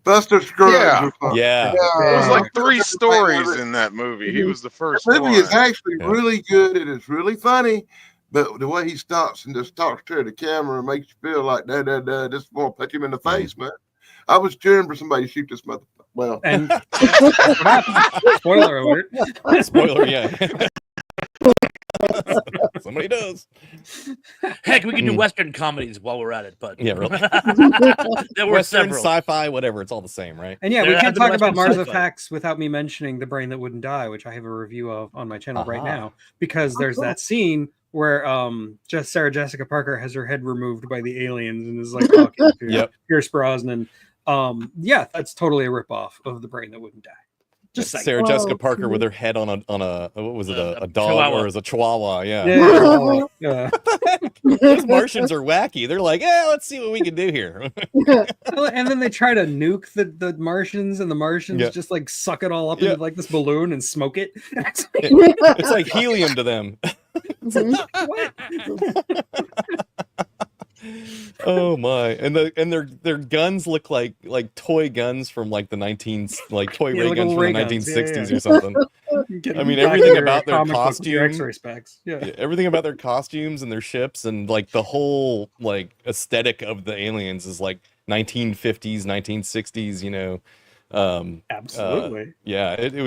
Buster Scruggs. Yeah. There's like 3 stories in that movie. He was the first The movie one. is actually really good. It is really funny, but the way he stops and just talks to the camera and makes you feel like just want to punch him in the face, man. I was cheering for somebody to shoot this mother. Well, and that's what happened. Spoiler alert. Spoiler, yeah. Somebody does. Heck, we can do Western comedies while we're at it, but Yeah, really. There were Western, several. sci-fi, whatever. It's all the same, right? And yeah, There we can't have been talk about Western Mars sci-fi. Attacks without me mentioning The Brain That Wouldn't Die, which I have a review of on my channel right now, because there's that scene where just Sarah Jessica Parker has her head removed by the aliens and is like talking to Pierce Brosnan. Yeah, that's totally a ripoff of The Brain That Wouldn't Die. Just saying. Sarah Jessica Parker with her head on a what was it, a dog chihuahua. or is a chihuahua? Yeah. Those Martians are wacky. They're like, let's see what we can do here. And then they try to nuke the Martians, and the Martians just like suck it all up into like this balloon and smoke it. It's like helium to them. Oh my! And their guns look like toy guns from like the toy ray guns from the 1960s or something. I mean, everything about their costumes, X-ray specs. everything about their costumes and their ships and like the whole like aesthetic of the aliens is like 1950s, 1960s. Absolutely. It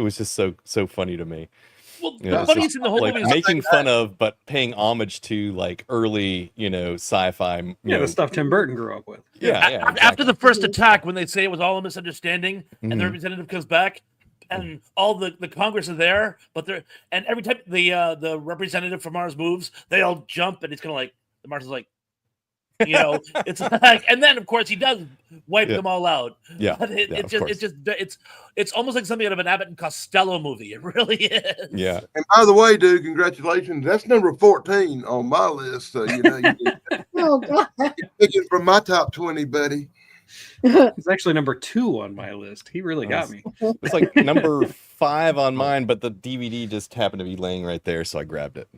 was just so funny to me. Well, the funniest in the whole like movie is making fun of, but paying homage to like early, sci-fi. The stuff Tim Burton grew up with. Yeah. After the first attack, when they say it was all a misunderstanding, and the representative comes back, and all the Congress are there, but and every time the representative from Mars moves, they all jump, and it's kind of like the Martian's like, it's like, and then of course he does wipe them all out. Yeah, but it's almost like something out of an Abbott and Costello movie. It really is. Yeah. And by the way, dude, congratulations. That's number 14 on my list. So you're picking from my top 20, buddy. It's actually number 2 on my list. He really got me. It's like number 5 on mine, but the DVD just happened to be laying right there, so I grabbed it.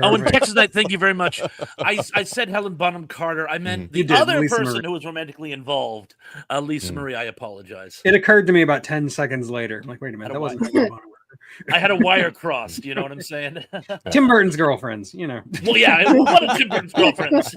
Oh, and Texas Night, thank you very much. I said Helen Bonham Carter. I meant the other Lisa person Marie. who was romantically involved, Lisa Marie. I apologize. It occurred to me about 10 seconds later. I'm like, wait a minute, that wasn't Helen Bonham Carter. I had a wire crossed. You know what I'm saying? Tim Burton's girlfriends, Well, yeah, one of Tim Burton's girlfriends.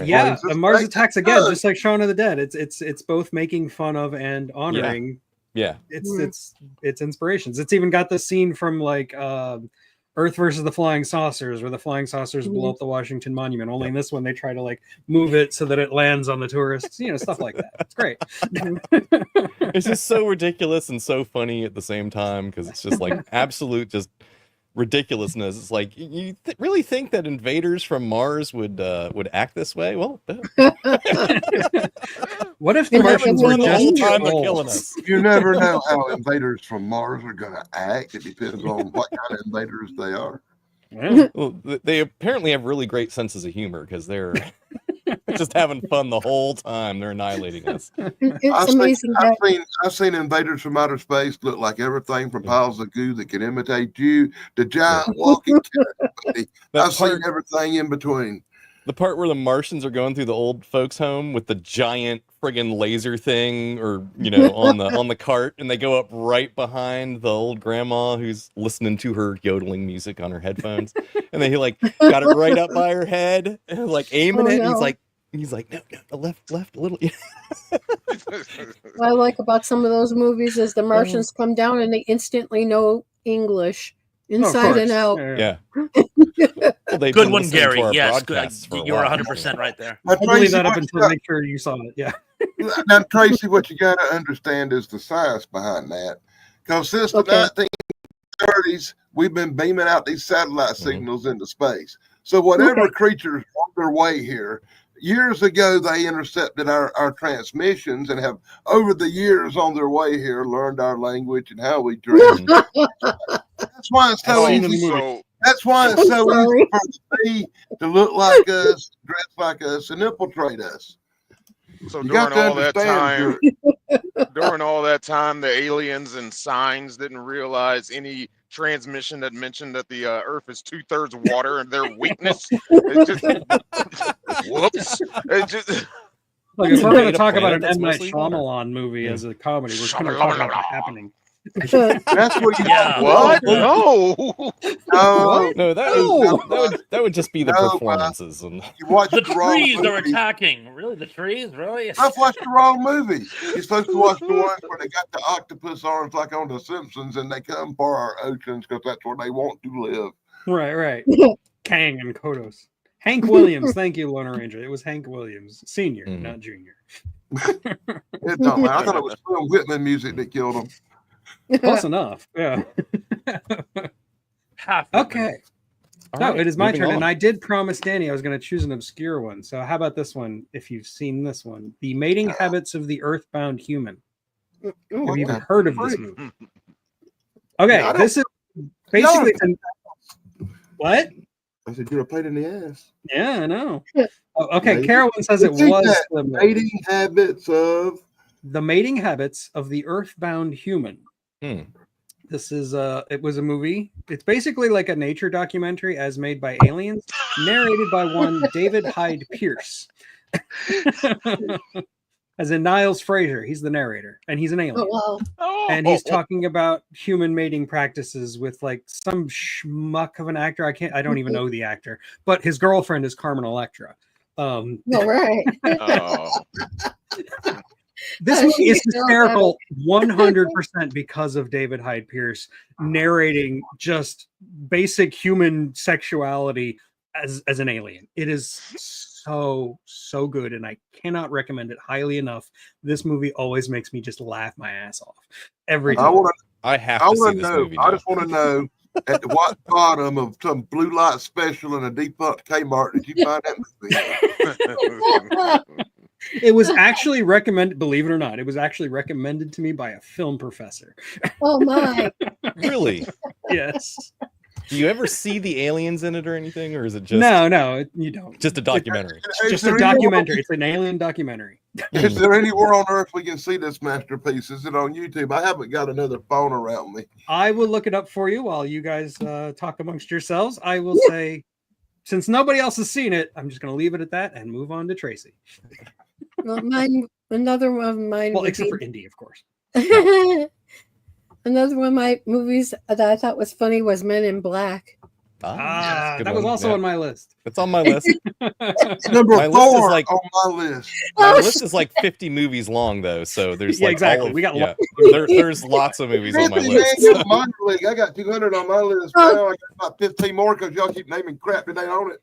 Yeah, Mars Attacks again, just like Shaun of the Dead. It's both making fun of and honoring. Yeah. It's inspirations. It's even got the scene from like Earth versus the Flying Saucers, where the flying saucers blow up the Washington Monument. Only in this one, they try to like move it so that it lands on the tourists. Stuff like that. It's great. It's just so ridiculous and so funny at the same time because it's just like absolute just ridiculousness. It's like you really think that invaders from Mars would act this way? Well, what if the Martians were just killing us? You never know how invaders from Mars are going to act. It depends on what kind of invaders they are. Yeah. Well, they apparently have really great senses of humor because they're just having fun the whole time. They're annihilating us. It's amazing. I've seen invaders from outer space look like everything from piles of goo that can imitate you to giant walking carrots. I've seen everything in between. The part where the Martians are going through the old folks' home with the giant friggin' laser thing, or on the cart, and they go up right behind the old grandma who's listening to her yodeling music on her headphones, and then he like got it right up by her head and like aiming it. And he's like no, left a little. What I like about some of those movies is the Martians come down and they instantly know English Oh, of inside and course. out. Yeah. Well, they've Good been one, listening to Gary. our Yes, broadcasts for a you're while. 100% right there. Now, I believe Tracy, that up what you until got- make sure you saw it. Yeah. now, Tracy, what you got to understand is the science behind that. Because since the Okay. 1930s, we've been beaming out these satellite Mhm. signals into space. So whatever creatures on their way here, years ago they intercepted our transmissions and have over the years on their way here learned our language and how we dress. That's why it's so I've seen easy. in the movie. So That's why it's I'm so sorry. easy for the bee to look like us, dress like us, and infiltrate us. so You got during to all that understand. time, during all that time, the aliens and signs didn't realize any transmission that mentioned that the Earth is 2/3 water and their weakness. It just whoops. It just Look, if we're going to Invade a talk about planet an that's M. Night mostly water. Shyamalan movie Mm. as a comedy, we're going to talk about The Happening. That's what you Yeah. what? No, No. What? No, that No. would just be the No, performances and you watch The the wrong trees are movie. attacking. Really, the trees? Really? I've watched the wrong movie. You're supposed to watch the ones where they got the octopus arms like on The Simpsons and they come for our oceans because that's where they want to live. Right. Kang and Kodos. Hank Williams. Thank you, Lone Ranger. It was Hank Williams, senior, Mhm. not junior. It don't matter. I thought it was Phil Whitman music that killed him. Close enough. Yeah. Half. Okay. All No, right, it is my moving turn, on. and I did promise Danny I was going to choose an obscure one. So how about this one? If you've seen this one, The Mating Habits of the Earthbound Human. Have What you even the heard of this freak? movie? Okay, Yeah, I don't- this is basically what? I said, you're a pain in the ass. Yeah, I know. Oh, okay, Mating- Carolyn says it It's in was that the movie. Mating habits of. The Mating Habits of the Earthbound Human. Hmm. This is it was a movie. It's basically like a nature documentary as made by aliens, narrated by one David Hyde Pierce. As in Niles Fraser, he's the narrator, and he's an alien. Oh, wow. And he's talking about human mating practices with like some schmuck of an actor. I don't even know the actor, but his girlfriend is Carmen Electra. All right. Oh. This movie is hysterical 100% because of David Hyde Pierce narrating just basic human sexuality as an alien. It is so good, and I cannot recommend it highly enough. This movie always makes me just laugh my ass off every I time. want I have to. I to see want to this know. movie. I now. just want to know at the what bottom of some blue light special in a defunct Kmart did you find that movie? It was actually recommended, believe it or not, it was actually recommended to me by a film professor. Oh, my. Really? Yes. Do you ever see the aliens in it or anything, or is it just No, you don't. just a documentary? It's just a documentary. It's an alien documentary. Is there anywhere on earth we can see this masterpiece? Is it on YouTube? I haven't got another phone around me. I will look it up for you while you guys talk amongst yourselves. I will say, since nobody else has seen it, I'm just going to leave it at that and move on to Tracy. Well, another one of mine. Well, would except be- for Indy, of course. Another one of my movies that I thought was funny was Men in Black. That's a good That was one. also Yeah. on my list. It's on my list. Number My list is 4 like- on my list. My Oh, list is like 50 movies long, though. So there's Yeah, like exactly. all of, We got yeah. There's lots of movies on my Anthony list. Daniels, minor league. I got 200 on my list Oh. now. I got about 15 more because y'all keep naming crap that ain't on it.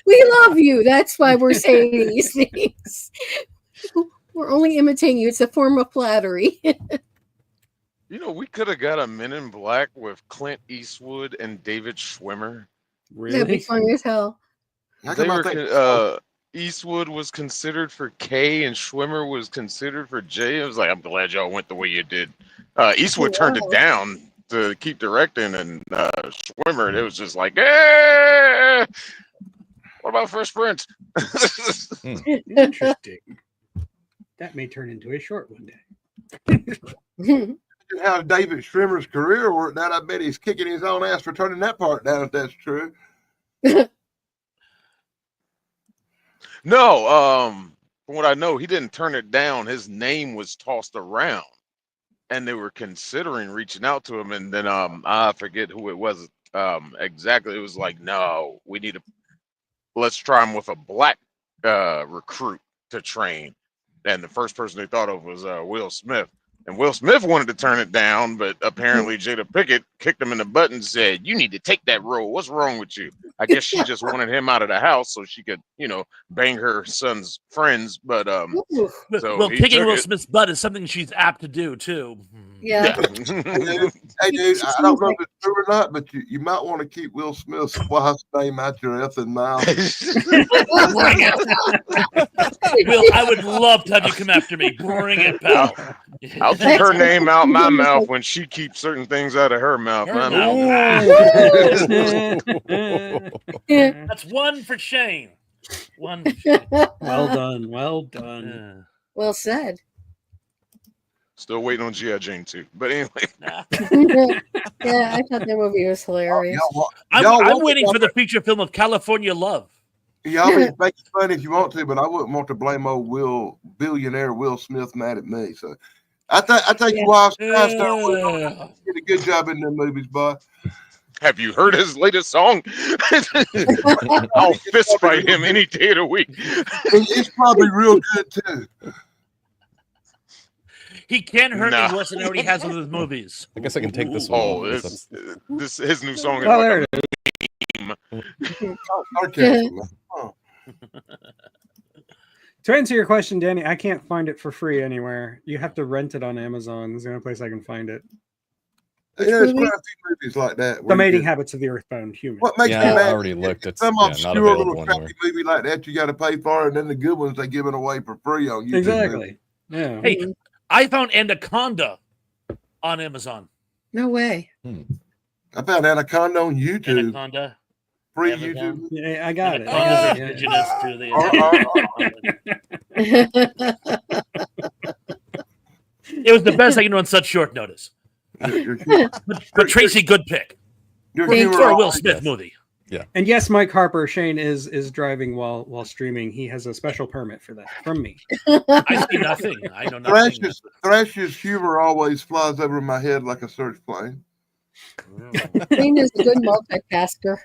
We love you. That's why we're saying these things. We're only imitating you. It's a form of flattery. You know, we could have got a Men in Black with Clint Eastwood and David Schwimmer. That'd be Really? funny as hell. How They come I were think Eastwood was considered for K and Schwimmer was considered for J. I was like, I'm glad y'all went the way you did. Eastwood turned it Wow. down to keep directing, and Schwimmer, it was just like, eh, what about Fresh Prince? Interesting. That may turn into a short one day. how David Schwimmer's career worked out, I bet he's kicking his own ass for turning that part down if that's true. No, from what I know, he didn't turn it down. His name was tossed around, and they were considering reaching out to him. And then I forget who it was exactly. It was like, no, we need to let's try him with a black recruit to train. and the first person they thought of was Will Smith. And Will Smith wanted to turn it down, but apparently Jada Pinkett kicked him in the butt and said, "You need to take that role. What's wrong with you?" I guess she just wanted him out of the house so she could, bang her son's friends. But Ooh, so Well, he kicking took Will it. Smith's butt is something she's apt to do too. yeah. Hey, dude, I don't know if it's true or not, but you might want to keep Will Smith's wife's name out your effing mouth. Bring it. Will, I would love to have you come after me. Bring it, pal. I'll keep her name out my mouth when she keeps certain things out of her mouth. Her mouth. That's one for Shane. One for Shane. Well done. Well done. Well said. Still waiting on G.I. Jane too. But anyway, Yeah, I thought that movie was hilarious. I'm waiting for the feature film of California Love. Y'all be making fun if you want to, but I wouldn't want to blame old billionaire Will Smith mad at me. So I think your wife's did a good job in them movies, boy. have you heard his latest song? I'll fist fight him any day of the week. It's probably real good too. He can't hurt me worse than he already has with his movies. I guess I can take this one. Oh, his new song is Oh, like there a it is. Okay. To answer your question, Danny, I can't find it for free anywhere. You have to rent it on Amazon. It's the only place I can find it. There's quite a few movies like that. The Mating Habits of the Earthbound Human. What makes me Yeah, I mad? already looked. It's Some not obscure available little anywhere. crappy movie like that you got to pay for, and then the good ones they give it away for free on YouTube. Exactly. Yeah. Hey, I found Anaconda on Amazon. No way. I found Anaconda on YouTube. Anaconda. Free Amazon. YouTube. Yeah, I got it. Anacondas are Yeah. indigenous to the. It was the best I can do on such short notice. But Tracy, good pick Your Thank humor for a Will always- Smith movie. And yes, Mike Harper, Shane is driving while streaming. He has a special permit for that from me. I see nothing. I know nothing. Thrash's humor always flies over my head like a search plane. Shane is a good multitasker.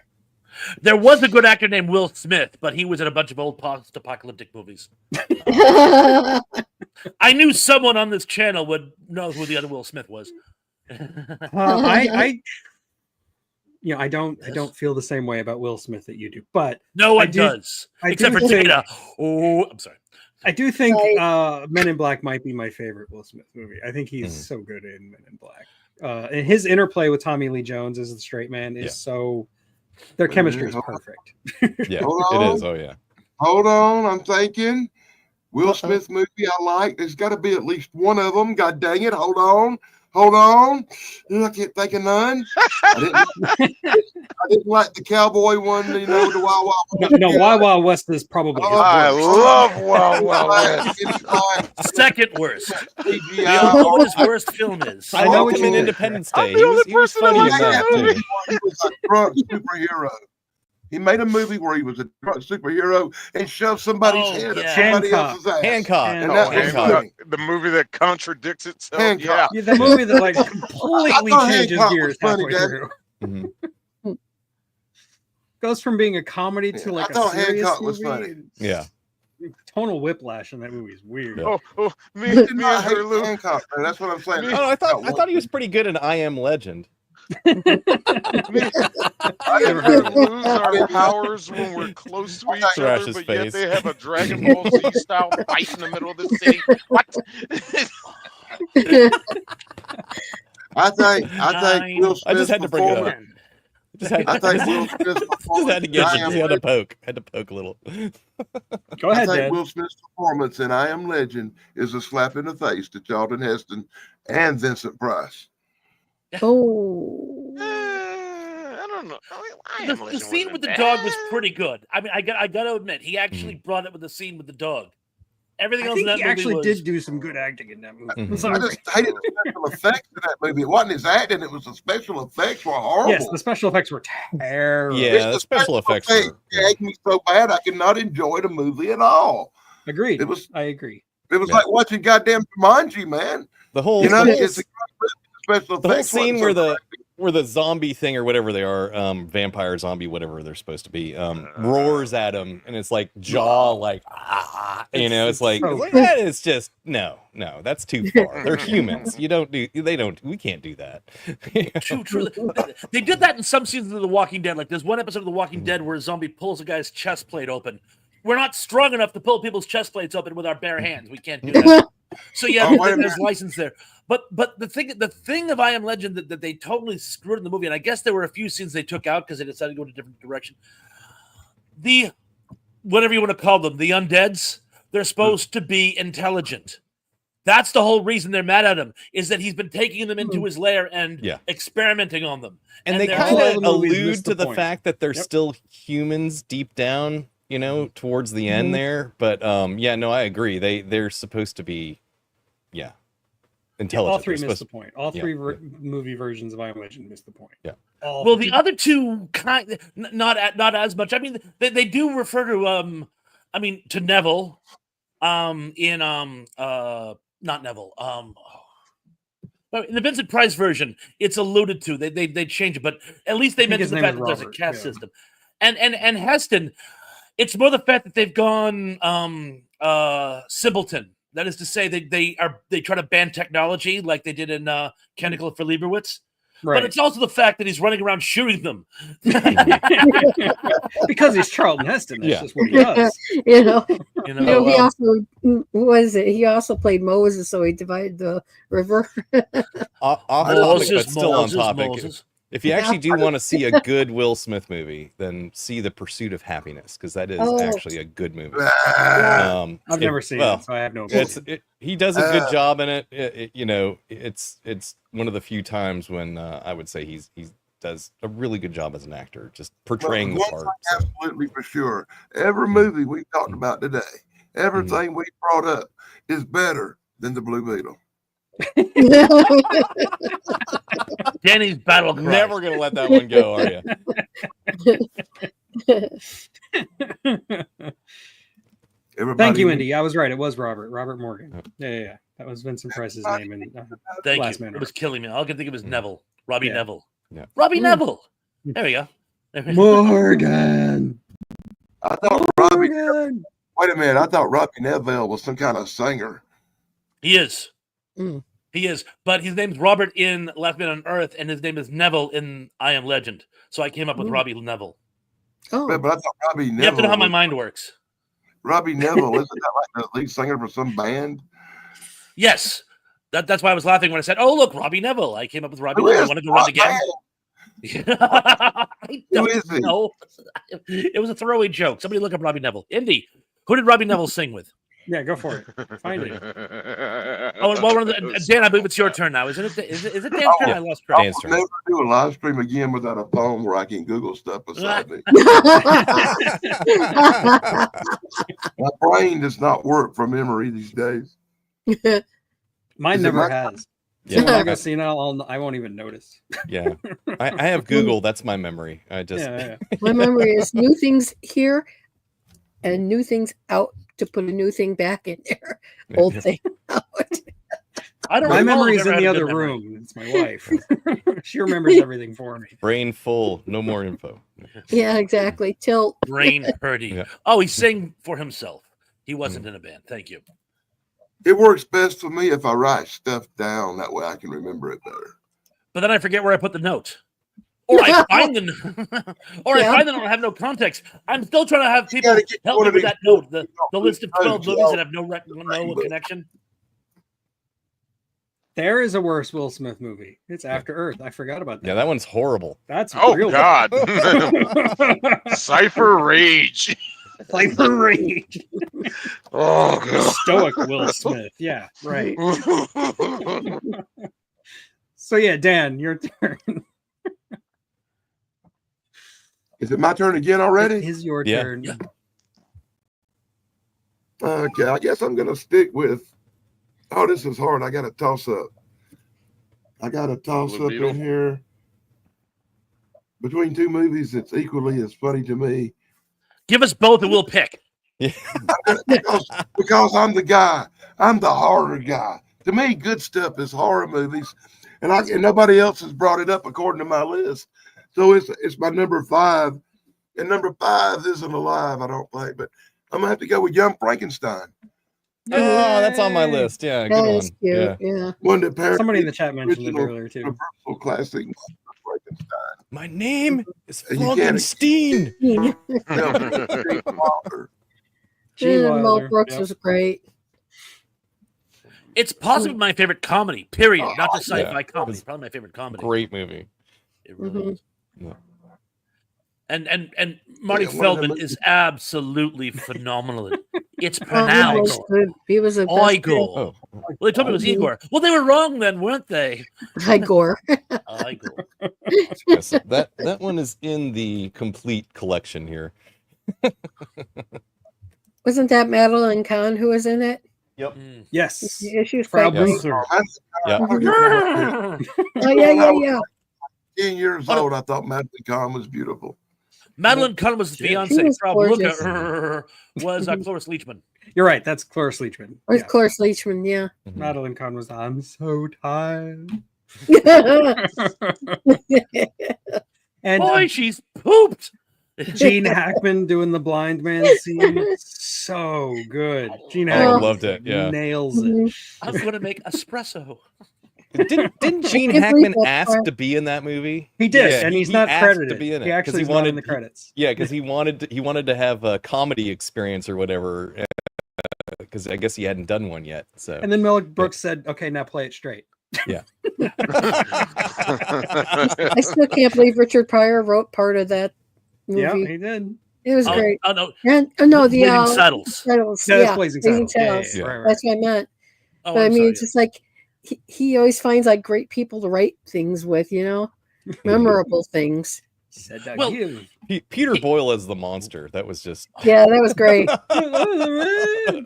There was a good actor named Will Smith, but he was in a bunch of old post-apocalyptic movies. I knew someone on this channel would know who the other Will Smith was. I don't feel the same way about Will Smith that you do, but No one I do- does, I except do for think- Data. Oh, I'm sorry. I do think Men in Black might be my favorite Will Smith movie. I think he's so good in Men in Black. And his interplay with Tommy Lee Jones as the straight man is so. Their chemistry is perfect. Yeah, Hold it on. is. Oh yeah. Hold on, I'm thinking. Will Smith movie I like. There's got to be at least one of them. God dang it! Hold on. I can't think of none. I didn't like the cowboy one. The Wild Wild West. No, Wild Wild West is probably. his I worst. love Wild Wild West. Second worst. We CGI. all know what his worst film is. I know liked what him in you- Independence I'm Day. the He only was person that funny in likes that that too. movie. He was a drunk superhero. He made a movie where he was a drunk superhero and shoved somebody's Oh, head yeah. up somebody Hancock. else's ass. Hancock. And And that Oh, was Hancock. funny. the movie that contradicts itself. Hancock. Yeah, the movie that like completely thought changes Hancock was gears funny, halfway Dad. through. Mhm. Goes from being a comedy to like I thought a serious Hancock was movie. funny. Yeah. Tonal whiplash in that movie is weird. Yeah. Oh, me I did and not her, hate Lou. Hancock, man. That's what I'm saying. Oh, I thought he was pretty good in I Am Legend. Me and her lose our powers when we're close to each Thrash other, his but yet face. they have a Dragon Ball Z style fight in the middle of the city. What? I think Will I just Smith's had to bring it up. performance. Just had, I think Will just, Smith's just performance. had to get I you. Am Just had to Legend- poke. Had to poke a little. Go I ahead, think Dad. Will Smith's performance in I Am Legend is a slap in the face to Charlton Heston and Vincent Price. Oh. I don't know. I Am The Legend scene wasn't with the bad. dog was pretty good. I mean, I got to admit, he actually brought it with the scene with the dog. Everything I else think in he that movie actually was... did do some good acting in that movie. Mhm. I'm sorry. I just hated the special effects in that movie. It wasn't his acting; it was the special effects were horrible. Yes, the special effects were terrible. Yeah, It's the the special effects were. gagged me so bad I could not enjoy the movie at all. Agreed. It was I agree. like watching goddamn Jumanji, man. The whole You know, the whole, it's a special the whole effects wasn't scene so where the where the zombie thing or whatever they are, vampire, zombie, whatever they're supposed to be, roars at him, and it's like jaw, like it's like that is just no, that's too far. They're humans. We can't do that. True. They did that in some seasons of The Walking Dead. Like there's one episode of The Walking Dead where a zombie pulls a guy's chest plate open. We're not strong enough to pull people's chest plates open with our bare hands. We can't do that. So yeah, there's license there. But the thing of I Am Legend that they totally screwed in the movie, and I guess there were a few scenes they took out because they decided to go in a different direction. The whatever you want to call them, the undeads, they're supposed to be intelligent. That's the whole reason they're mad at him, is that he's been taking them into his lair and experimenting on them. And they kind of allude to the fact that they're still humans deep down, towards the end there. But I agree. They're supposed to be, intelligent. All three missed the point. All three movie versions of I Am Legend missed the point. Yeah. Well, the other two not as much. I mean, they do refer to to Neville, in not Neville. In the Vincent Price version, it's alluded to. They change it, but at least they mention the fact that there's a caste system. And Heston, it's more the fact that they've gone simpleton. That is to say, they try to ban technology like they did in Candle for Leibowitz. Right. But it's also the fact that he's running around shooting them. Because he's Charlton Heston. That's just what he does. He also played Moses, so he divided the river. Still on topic. If you actually do want to see a good Will Smith movie, then see The Pursuit of Happiness, because that is actually a good movie. I've never seen it, so I have no opinion. He does a good job in it. It's one of the few times when I would say he does a really good job as an actor, just portraying the part. Absolutely, for sure. Every movie we talked about today, everything we brought up is better than The Blue Beetle. Danny's battle cry. Never gonna let that one go, are you? Thank you, Indy. I was right. It was Robert Morgan. Yeah. That was Vincent Price's name. And thank you. It was killing me. All I could think of was Neville. Robbie Neville. Yeah. Robbie Neville. There we go. Morgan. I thought Robbie. Wait a minute. I thought Robbie Neville was some kind of singer. He is. He is, but his name's Robert in Last Man on Earth, and his name is Neville in I Am Legend. So I came up with Robbie Neville. Oh, but I thought Robbie Neville. You have to know how my mind works. Robbie Neville, isn't that like the lead singer for some band? Yes, that's why I was laughing when I said, "Oh, look, Robbie Neville." I came up with Robbie Neville. I want to go run again. I don't know. It was a throwaway joke. Somebody look up Robbie Neville. Indy, who did Robbie Neville sing with? Yeah, go for it. Find it. Dan, I believe it's your turn now. Is it Dan's turn? I lost track. I'll never do a live stream again without a phone where I can Google stuff beside me. My brain does not work from memory these days. Mine never has. Yeah, when I go see now, I won't even notice. Yeah, I have Google. That's my memory. My memory is new things here and new things out to put a new thing back in there. Old thing out. My memory's in the other room. It's my wife. She remembers everything for me. Brain full, no more info. Yeah, exactly. Till brain purdy. Yeah. Oh, he sang for himself. He wasn't in a band. Thank you. It works best for me if I write stuff down. That way I can remember it better. But then I forget where I put the note. Or I find them, I find them and have no context. I'm still trying to have people help me with that note. The list of 12 movies that have no connection. There is a worse Will Smith movie. It's After Earth. I forgot about that. Yeah, that one's horrible. That's real God. Cypher Rage. Cypher Rage. Oh God. Stoic Will Smith. Yeah, right. So yeah, Dan, your turn. Is it my turn again already? It is your turn. Yeah. Okay, I guess I'm going to stick with. Oh, this is hard. I got to toss up. In here. Between two movies, it's equally as funny to me. Give us both and we'll pick. because I'm the guy. I'm the horror guy. To me, good stuff is horror movies. and nobody else has brought it up according to my list. So it's my number 5, and number 5 isn't alive, I don't think, but I'm gonna have to go with Young Frankenstein. Oh, that's on my list. Yeah, good That one. is cute. Yeah. Yeah. One that Somebody in the chat mentioned it original earlier too. Universal classic Frankenstein. My name is And you can't- Frankenstein. Gene Wilder. Gene Mel Wilder. Brooks Yep. was great. It's possibly my favorite comedy. Period. Not just Yeah. sci-fi comedy. Probably my favorite comedy. Great movie. It really is. Yeah. And Marty Yeah, one of Feldman them is absolutely phenomenal. It's Oh, he pronounced. was good. He was a best Igor. Oh, Well, they told me it was Igor. Well, they were wrong then, weren't they? Igor. Igor. yes, that one is in the complete collection here. Wasn't that Madeline Kahn who was in it? Mm. Yes. Yeah, she was Frau quite great. Brucer. Yeah. Oh yeah. 10 years old, I thought Madeline Kahn was beautiful. Madeline Kahn was the She fiance. was Frau gorgeous. Blucher was Cloris Leachman. You're right. That's Cloris Leachman. Or Yeah. Cloris Leachman, yeah. Madeline Kahn was. I'm so tired. And Boy, she's pooped. Gene Hackman doing the blind man scene, so good. Gene Oh, I Hackman loved it. Yeah. nails it. Mhm. I'm going to make espresso. Didn't Gene I can't Hackman believe ask that's to be in that movie? He did, Yeah, and he- he's he not asked credited. to be in it He 'cause actually he is not in wanted the to- credits. Yeah, because he wanted to have a comedy experience or whatever. Because I guess he hadn't done one yet. So And then Mel Brooks said, "Okay, now play it straight." I still can't believe Richard Pryor wrote part of that Yeah, movie. he did. It was Oh, great. oh, no. And no, the Blazing Saddles. Saddles. Yeah, that's Yeah, Blazing Blazing Saddles. Saddles. Yeah. Right, right. That's what I meant. Oh, But I I'm mean, sorry. it's just like he always finds like great people to write things with, you know, memorable things. Said that Well, you. Peter Boyle as the monster. That was just Yeah, that was great. I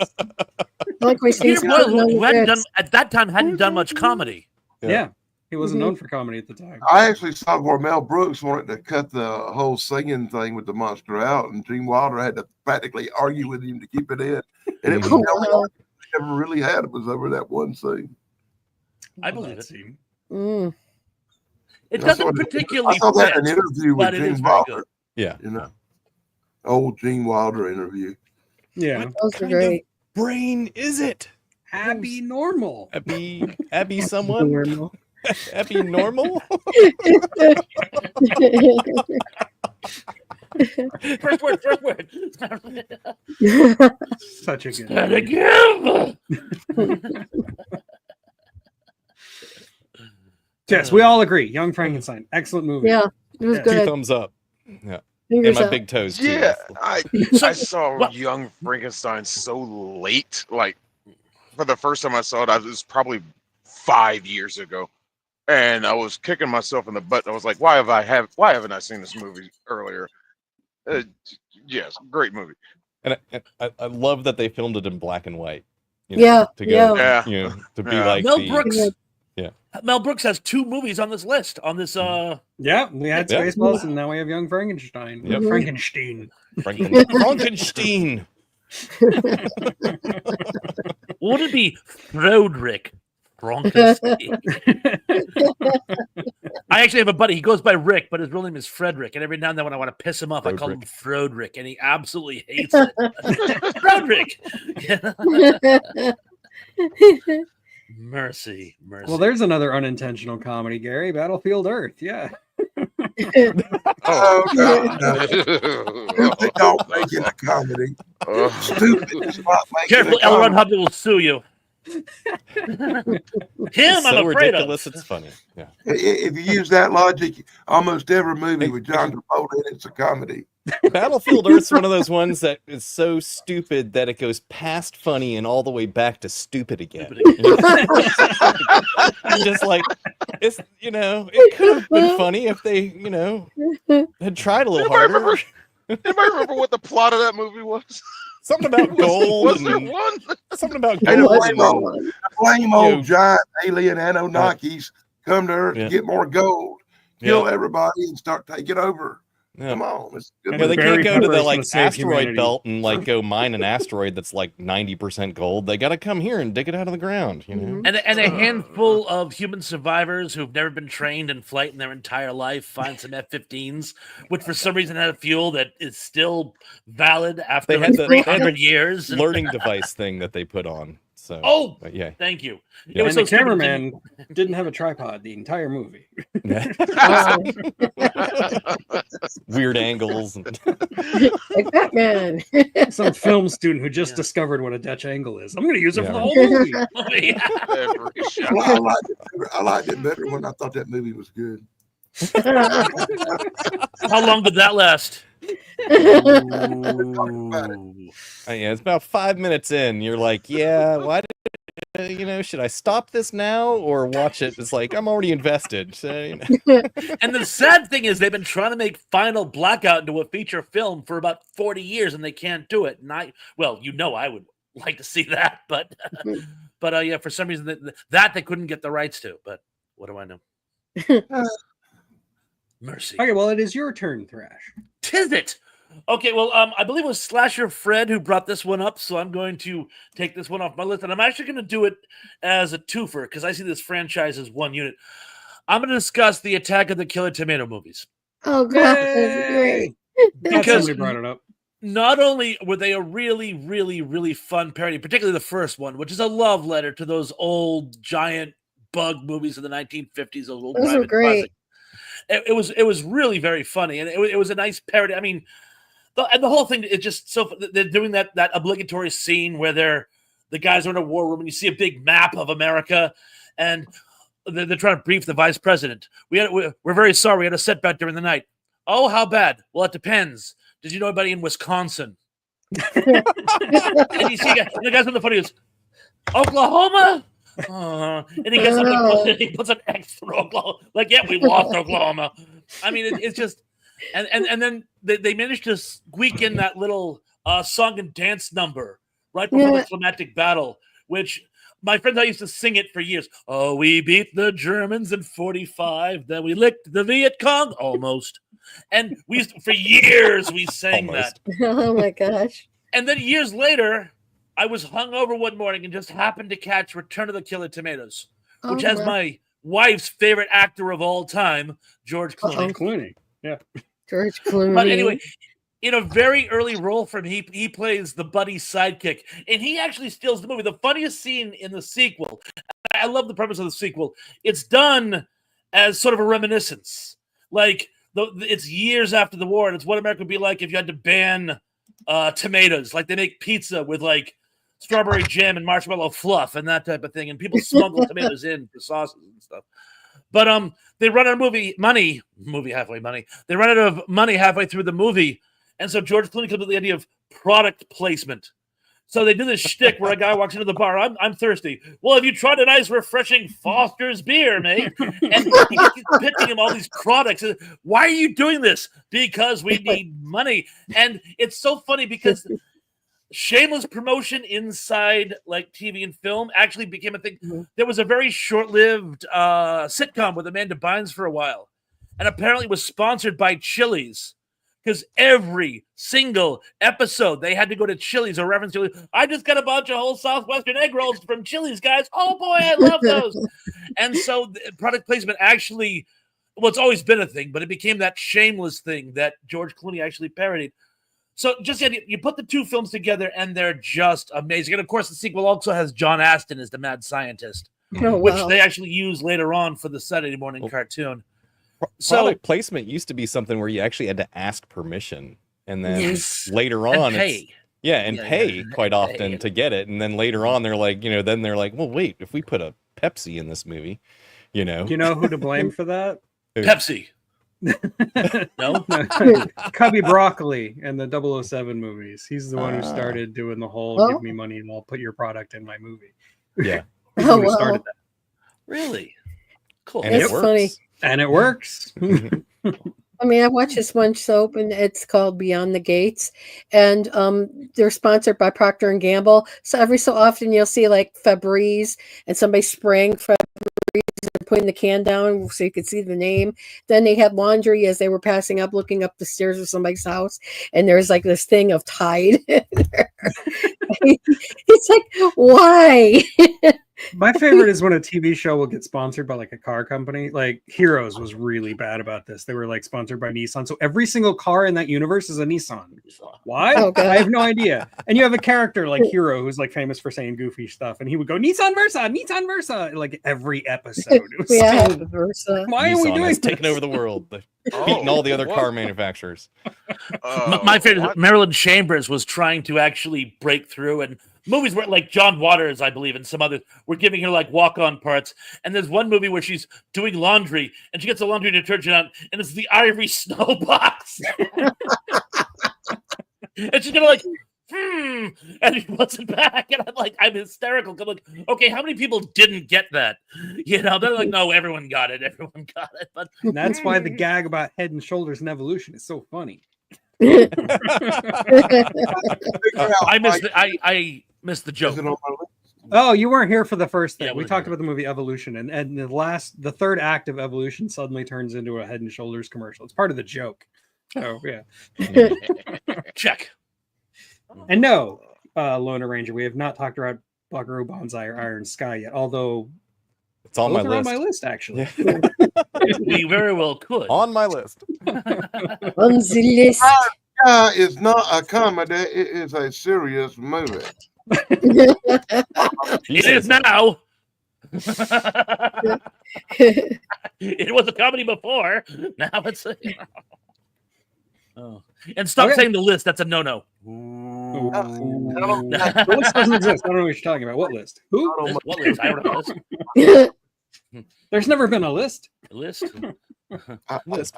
like when Peter Steve's Boyle, putting on who the hadn't done, bits. at that time, hadn't done much comedy. Yeah, he wasn't Mhm. known for comedy at the time. I actually saw where Mel Brooks wanted to cut the whole singing thing with the monster out, and Gene Wilder had to practically argue with him to keep it in. And it was Oh, the only wow. argument he ever really had was over that one scene. I believe it. Scene. Mm. It I doesn't saw I particularly saw that in fit. an interview with but it is Gene very Wilder. good. yeah. You know, old Gene Wilder interview. Yeah, Those are kind great. Brain is it? Abby Normal. Abby someone? Normal. Abby normal? First word. Such a good. And movie. again. Yes, we all agree. Young Frankenstein, excellent movie. Yeah, it was Yeah. 2 good. thumbs up. Yeah. Fingers And my up. big toes too. Yeah, I saw Well- Young Frankenstein so late. Like for the first time I saw it, it was probably 5 years ago, and I was kicking myself in the butt. I was like, why haven't I seen this movie earlier? Yes, great movie. And I love that they filmed it in black and white. You Yeah, To go, yeah. You know, to be Yeah. like Mel the, Brooks. Yeah. Mel Brooks has 2 movies on this list. On this, Yeah, we had Yeah. Spaceballs, and now we have Young Frankenstein. Yep. Frankenstein. Frankenstein. would it be Froderick Frankenstein? I actually have a buddy. He goes by Rick, but his real name is Frederick. And every now and then, when I want to piss him off, I call him Froderick, and he absolutely hates it. Froderick. Mercy. Well, there's another unintentional comedy, Gary. Battlefield Earth. Yeah. Oh, God, no. Oh. They don't make it a comedy. Stupid is not making Careful, a L. Ron comedy. Hubbard will sue you. Him, It's I'm so afraid ridiculous, of. it's funny. Yeah. If you use that logic, almost every movie with John Travolta in it's a comedy. Battlefield Earth's one of those ones that is so stupid that it goes past funny and all the way back to stupid again. I'm just like, it's, it could have been funny if they, had tried a little harder. Anybody remember what the plot of that movie was? Something about gold. Was there and, one? something about Hey, gold. blame old, blame old giant alien Anunnakis come to Earth Yeah. to get more gold, kill Yeah. everybody, and start taking over. Yeah. Come on, it's a good And No, they movie. Barry can't go to the Pepper's like gonna save asteroid humanity. belt and like go mine an asteroid that's like 90% gold. They got to come here and dig it out of the ground, you know. And a handful of human survivors who've never been trained in flight in their entire life find some F-15s, which for some reason had a fuel that is still valid after They had like they had 300 years. And- learning device thing that they put on. So, oh, but yeah. thank you. Yeah. It was And the so stupid that cameraman didn't have a tripod the entire movie. Wow. Weird angles. And Like Batman. Some film student who just Yeah. discovered what a Dutch angle is. I'm going to use it for Yeah. the whole movie. movie. Every shot. I liked it better when I thought that movie was good. How long did that last? yeah, it's about 5 minutes in. You're like, yeah, why did, should I stop this now or watch it? It's like, I'm already invested. So, And the sad thing is, they've been trying to make Final Blackout into a feature film for about 40 years, and they can't do it. And I would like to see that, but yeah, for some reason that they couldn't get the rights to. But what do I know? Mercy. Okay, well, it is your turn, Thrash. Tis it. Okay, well, I believe it was Slasher Fred who brought this one up, so I'm going to take this one off my list, and I'm actually going to do it as a twofer because I see this franchise as one unit. I'm going to discuss the Attack of the Killer Tomato movies. Oh god, great. Because somebody brought it up. not only were they a really, really, really fun parody, particularly the first one, which is a love letter to those old giant bug movies of the 1950s, those old Those are private great. classics. It was really very funny, and it was a nice parody. I mean, the whole thing is just so they're doing that obligatory scene where the guys are in a war room and you see a big map of America, and they're trying to brief the vice president. We're very sorry, we had a setback during the night. Oh, how bad? Well, it depends. Did you know anybody in Wisconsin? And you see the guy's on the phone. He goes, Oklahoma. And he gets up and he puts an X through Oklahoma. Like, yeah, we lost Oklahoma. I mean, it's just, and then they managed to squeak in that little song and dance number right before the climactic battle, which my friends I used to sing it for years. Oh, we beat the Germans in 45, then we licked the Viet Cong almost. And for years we sang that. Oh my gosh. And then years later, I was hungover one morning and just happened to catch Return of the Killer Tomatoes, which has my wife's favorite actor of all time, George Clooney. Clooney. Yeah. George Clooney. But anyway, in a very early role from he plays the buddy sidekick, and he actually steals the movie. The funniest scene in the sequel, I love the premise of the sequel. It's done as sort of a reminiscence, like it's years after the war, and it's what America would be like if you had to ban tomatoes. Like they make pizza with like strawberry jam and marshmallow fluff and that type of thing, and people smuggle tomatoes in for sauces and stuff. But they run out of movie halfway money. They run out of money halfway through the movie, and so George Clooney comes up with the idea of product placement. So they do this shtick where a guy walks into the bar. I'm thirsty. Well, have you tried a nice, refreshing Foster's beer, mate? And he keeps pitching him all these products. Why are you doing this? Because we need money. And it's so funny because shameless promotion inside like TV and film actually became a thing. Mm-hmm. There was a very short-lived sitcom with Amanda Bynes for a while, and apparently was sponsored by Chili's. Because every single episode, they had to go to Chili's or reference Chili's. I just got a bunch of whole Southwestern egg rolls from Chili's, guys. Oh, boy, I love those. And so the product placement actually, well, it's always been a thing, but it became that shameless thing that George Clooney actually parodied. So just you put the two films together, and they're just amazing. And, of course, the sequel also has John Astin as the mad scientist, which they actually use later on for the Saturday morning cartoon. Product placement used to be something where you actually had to ask permission, and then later on, pay. Pay quite often to get it, and then later on they're like, well, wait, if we put a Pepsi in this movie, Do you know who to blame for that? Pepsi. No, Cubby Broccoli and the 007 movies. He's the one who started doing the whole "give me money and I'll put your product in my movie." Yeah, He's the one who started that. Really cool. And it works. Funny. And it works. I mean, I watch this one soap, and it's called Beyond the Gates, and they're sponsored by Procter & Gamble. So every so often, you'll see like Febreze and somebody spraying Febreze and putting the can down so you could see the name. Then they had laundry as they were passing up, looking up the stairs of somebody's house, and there's like this thing of Tide in there. It's like, why? My favorite is when a TV show will get sponsored by like a car company. Like Heroes was really bad about this. They were like sponsored by Nissan. So every single car in that universe is a Nissan. Why? Oh, God. I have no idea. And you have a character like Hero who's like famous for saying goofy stuff. And he would go, Nissan Versa, like every episode. It was Yeah, so, Versa. why are we Nissan doing has this? taken over the world. They've beaten all the other car manufacturers. My favorite, Marilyn Chambers, was trying to actually break through, and movies were like John Waters, I believe, and some others were giving her like walk-on parts. And there's one movie where she's doing laundry, and she gets the laundry detergent out, and it's the Ivory Snow box. And she's gonna like, and he puts it back, and I'm hysterical. I'm like, okay, how many people didn't get that? You know, they're like, no, everyone got it. But And that's why the gag about Head and Shoulders and evolution is so funny. Figure out, I missed Mike, I missed the joke. is it on my list? Oh, you weren't here for the first thing. Yeah, We we're talked here. about the movie Evolution, and the third act of Evolution suddenly turns into a Head and Shoulders commercial. It's part of the joke. Oh yeah. Check. And no, Lona Ranger, we have not talked about Buckaroo Banzai or Iron Sky yet, although It's on those my are list. on my list, actually. Yeah. We very well could. On my list. On the list. Is not a comedy, it is a serious movie. It is now. It was a comedy before. Now it's a... Oh. And stop Okay. saying the list. That's a no-no. The list doesn't exist. I don't know what you're talking about. What list? Who? What list? I don't know. List. There's never been a list. List. I missed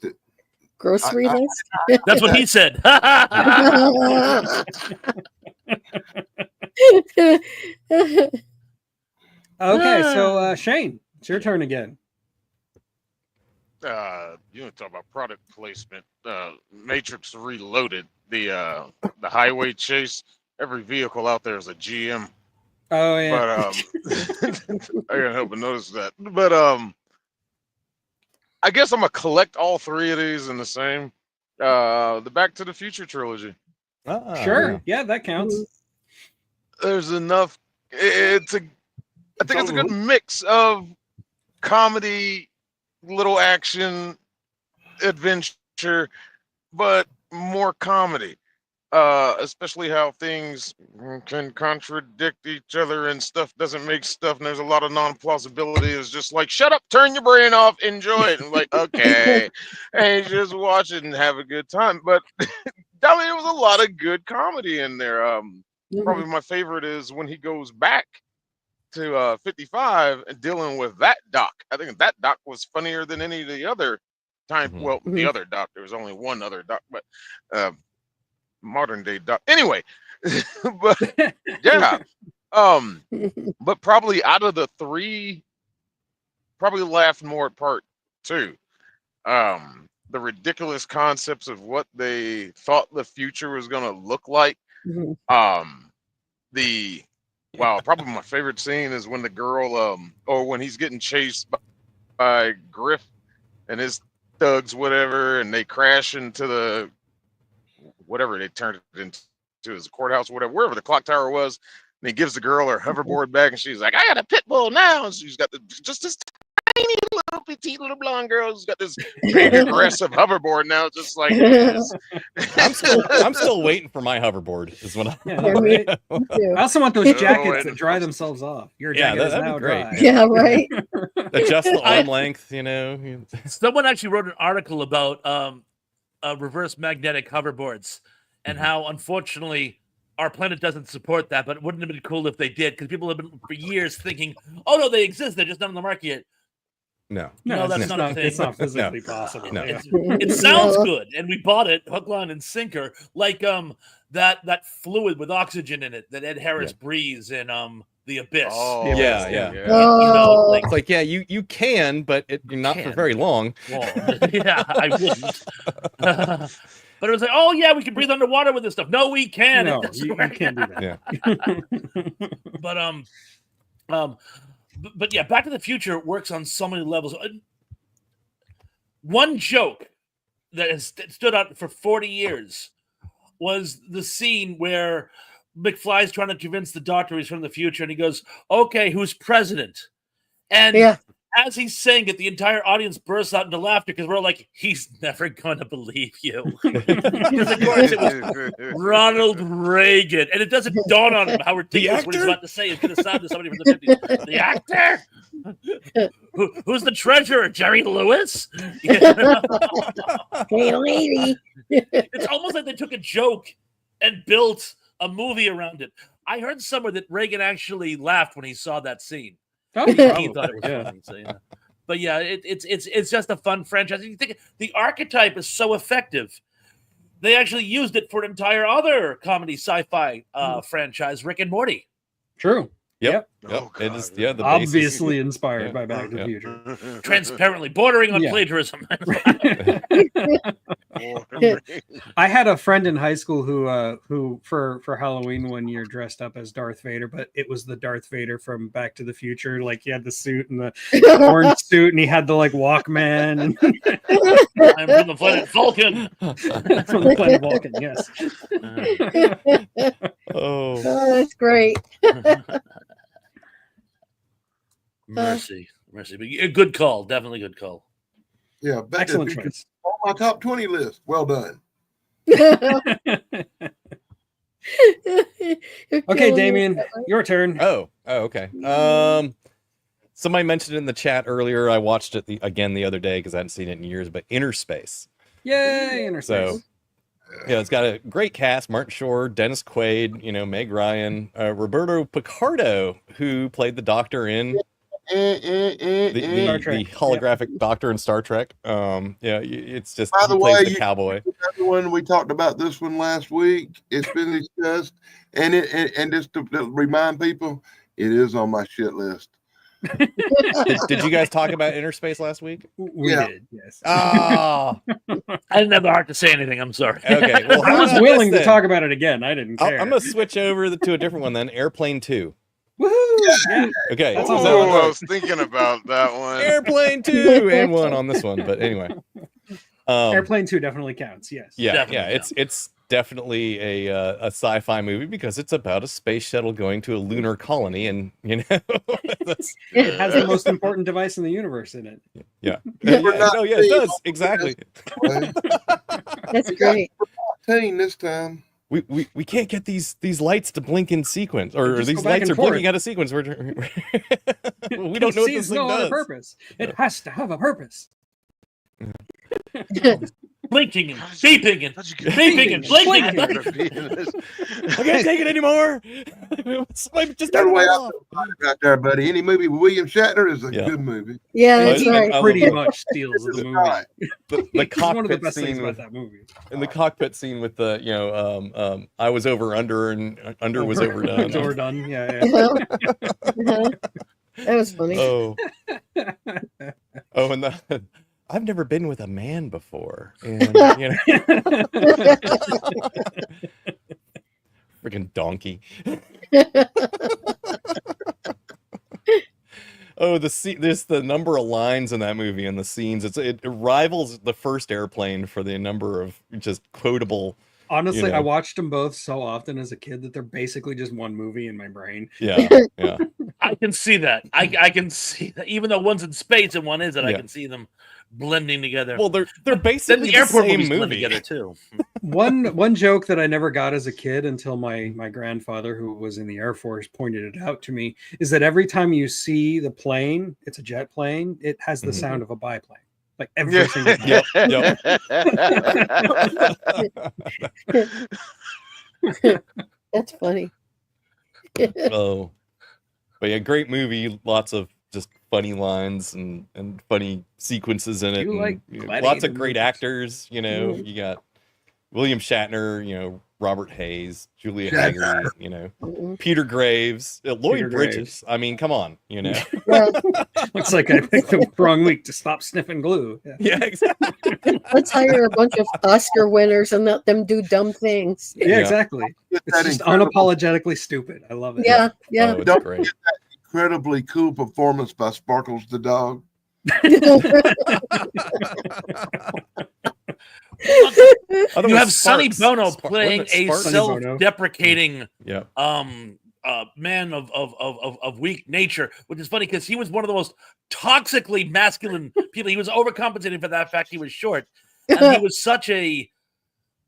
it. Grocery I- list. That's what he said. Okay, so Shane, it's your turn again. You want to talk about product placement? Matrix Reloaded, the highway chase. Every vehicle out there is a GM. Oh yeah. But I can't help but notice that. But I guess I'm gonna collect all three of these in the same. The Back to the Future trilogy. Sure. Yeah, that counts. There's enough. I think it's a good mix of comedy, little action, adventure, but more comedy. Especially how things can contradict each other and stuff doesn't make stuff, and there's a lot of non-plausibility. It's just like, shut up, turn your brain off, enjoy it. And like, okay, and you just watch it and have a good time. But there was a lot of good comedy in there. Probably my favorite is when he goes back to 55 and dealing with that doc. I think that doc was funnier than any of the other time. Well, the other doc, there was only one other doc, but modern day doc. Anyway, but yeah. But probably out of the three, probably laughed more at part two. The ridiculous concepts of what they thought the future was gonna look like. Probably my favorite scene is when the girl, or when he's getting chased by Griff and his thugs, whatever, and they crash into the whatever they turned it into his courthouse, whatever, wherever the clock tower was. And he gives the girl her hoverboard back, and she's like, "I got a pit bull now." And she's got just this tiny little petite little blonde girl who's got this big aggressive hoverboard now. It's just like, yes. I'm still waiting for my hoverboard. Is what Yeah, I also want those No, jackets and- that dry themselves off. Your Yeah, jacket is that'd be now great. dry. Yeah, right. adjust the arm length. You know. Someone actually wrote an article about reverse magnetic hoverboards and how, unfortunately, our planet doesn't support that. But it wouldn't have been cool if they did, because people have been for years thinking, "Oh no, they exist. They're just not on the market yet." No. No, it's that's just not a thing. It's not physically possible. No. Yeah. It sounds good, and we bought it hook, line, and sinker, like that fluid with oxygen in it that Ed Harris breathes in The Abyss. Oh, Yeah. You know, like, It's like, yeah, you can, but you're not for Can. very long. well, yeah, I wouldn't. But it was like, oh yeah, we can breathe underwater with this stuff. No, we can. No, It doesn't you work. can't do that. Yeah. But but yeah, Back to the Future works on so many levels. One joke that has stood out for 40 years was the scene where McFly's trying to convince the doctor he's from the future, and he goes, "Okay, who's president?" And Yeah. as he's saying it, the entire audience bursts out into laughter because we're like, "He's never gonna believe you." Because of course it was Ronald Reagan, and it doesn't dawn on him how ridiculous what he's about to say is going to sound to somebody from the 50s. The actor? Who's the treasurer? Jerry Lewis? Hey, lady. It's almost like they took a joke and built a movie around it. I heard somewhere that Reagan actually laughed when he saw that scene. Oh, He probably, thought it was yeah. funny. So, yeah. But yeah, it's just a fun franchise. You think the archetype is so effective. They actually used it for an entire other comedy sci-fi franchise, Rick and Morty. True. Yep. Oh, It is, God. yeah, the Obviously inspired Yeah. by Back to the Yeah. Future. Transparently, bordering on Yeah. plagiarism. I had a friend in high school who for Halloween one year dressed up as Darth Vader, but it was the Darth Vader from Back to the Future. Like he had the suit and the orange suit, and he had the like Walkman and I'm from the planet Vulcan. from the planet Vulcan. Yes. Oh, Oh, that's great. Mercy. But a good call. Definitely good call. Yeah, Back to the Excellent Future choice. on my top 20 list. Well done. Okay, Damien, your turn. oh, okay. Somebody mentioned it in the chat earlier. I watched it again the other day because I hadn't seen it in years. But Inner Space. Yay, Inner Space. So, yeah, it's got a great cast: Martin Short, Dennis Quaid, Meg Ryan, Roberto Picardo, who played the Doctor in the holographic Doctor in Star Trek. It's just By the he plays way, the cowboy. Everyone, we talked about this one last week. It's been discussed, and just to remind people, it is on my shit list. Did you guys talk about Inner Space last week? We Yeah. did, yes. Oh, I didn't have the heart to say anything. I'm sorry. okay. Well, I how was about willing this to then? talk about it again. I didn't care. I'm gonna switch over to a different one then. Airplane 2. Woohoo! Yeah. Okay, That's Oh, awesome. I was thinking about that one. Airplane 2 and 1 on this one, but anyway. Airplane 2 definitely counts. Yes. Yeah, Definitely, it's definitely a sci-fi movie because it's about a space shuttle going to a lunar colony, and that's, It has the most important device in the universe in it. yeah. We're not No, yeah, it does exactly. That's great. 10 this time. We can't get these lights to blink in sequence, or Just these go back lights and are forth. blinking out of sequence. We don't know what this Concedes thing no other does. purpose. It has to have a purpose. Blinking and beeping and How'd you get beeping and blinking. And I can't take it anymore. Somebody just turn That it way off. right there, buddy. Any movie with William Shatner is a Yeah. good movie. Yeah, I- that's I- right. I Pretty love much steals the movie. Right. the It's one of the cockpit best things scene about with that movie. in the cockpit scene with the I was over under and under was overdone. It's overdone. Yeah. That was funny. Oh, and I've never been with a man before, and freaking donkey. Oh, there's the number of lines in that movie and the scenes. It rivals the first Airplane for the number of just quotable. Honestly, know. I watched them both so often as a kid that they're basically just one movie in my brain. Yeah. I can see that. I can see that. Even though one's in space and one isn't, I Yeah. can see them blending together. Well, they're then basically the the airport same movies blend movie. together too. One joke that I never got as a kid until my grandfather, who was in the Air Force, pointed it out to me, is that every time you see the plane, it's a jet plane, it has the Mhm. sound of a biplane. Like every single time. Yep. That's funny. Oh, but yeah, great movie. Lots of just funny lines and funny sequences in it. You and, like lots of gladiator great movies. actors. Mhm. You got William Shatner. Robert Hayes, Julia Shatner. Hagerty. Mhm. Peter Graves, Lloyd Peter Bridges. Graves. I mean, come on. Yeah. Looks like I picked the wrong week to stop sniffing glue. Yeah, Yeah, exactly. Let's hire a bunch of Oscar winners and let them do dumb things. Yeah, exactly. Get It's that just incredible, unapologetically stupid. I love it. Yeah, yeah. Oh, it's Don't great. incredibly cool performance by Sparkles the dog. You have Sonny Sparks. Bono Wasn't playing it a Sparks? Sonny Bono. self-deprecating Yeah. man of weak nature, which is funny because he was one of the most toxically masculine people. He was overcompensating for that fact he was short, and he was such a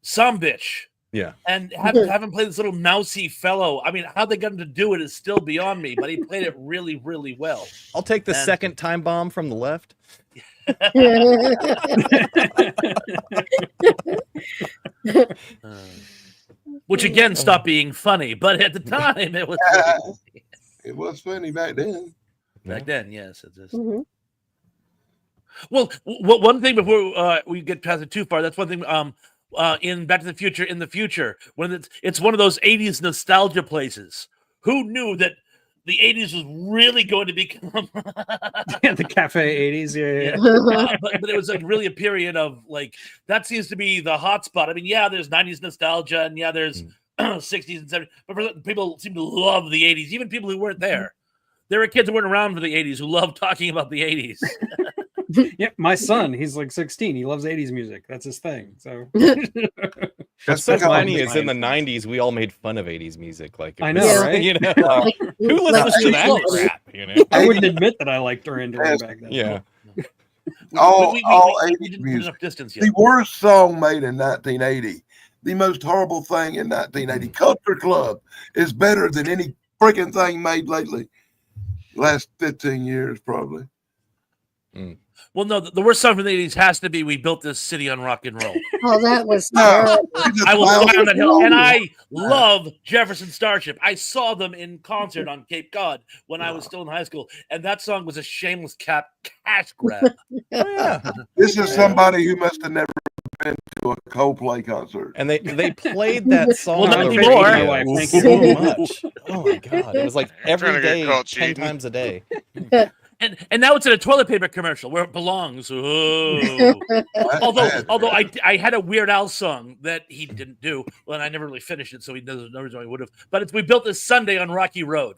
some bitch. Yeah. And having played this little mousy fellow, I mean, how they got him to do it is still beyond me, but he played it really, really well. I'll take the And- second time bomb from the left. Which again stopped being funny, but at the time it was really It was funny back then. back then. Yes, it is. Mhm. Well, one thing before we get past it too far, that's one thing. In Back to the Future, in the future, when it's one of those '80s nostalgia places. Who knew that the '80s was really going to become? The cafe 80s. Yeah. But it was like really a period of like that seems to be the hot spot. I mean, yeah, there's '90s nostalgia, and yeah, there's '60s and '70s, but people seem to love the '80s. Even people who weren't there. There were kids who weren't around for the '80s who loved talking about the '80s. Yeah, my son, he's like 16. He loves 80s music. That's his thing. So What's so That's my funny is in the influence. 90s, we all made fun of 80s music. Like, it I know, was, right? You know, Like, who like listens to that close. crap? You know? I wouldn't admit that I liked Duran Duran back then. Yeah. All we 80s didn't put music. enough distance yet. The worst song made in 1980, the most horrible thing in 1980, Culture Club, is better than any freaking thing made lately. Last 15 years, probably. Well, no, the worst song from the '80s has to be "We Built This City on Rock and Roll." Oh, that was No. terrible. I will die on that hill, and I Yeah. love Jefferson Starship. I saw them in concert on Cape Cod when I was still in high school, and that song was a shameless cash grab. Yeah. This is somebody who must have never been to a Coldplay concert. And they played that song Well, not on the anymore. radio My wife, thank so you. much. Oh my god, it was like every Trying to get day, caught 10 cheating. times a day. And now it's in a toilet paper commercial where it belongs. Oh. although I had a Weird Al song that he didn't do, well, and I never really finished it, so he doesn't know he would have. But it's "We Built This Sunday on Rocky Road."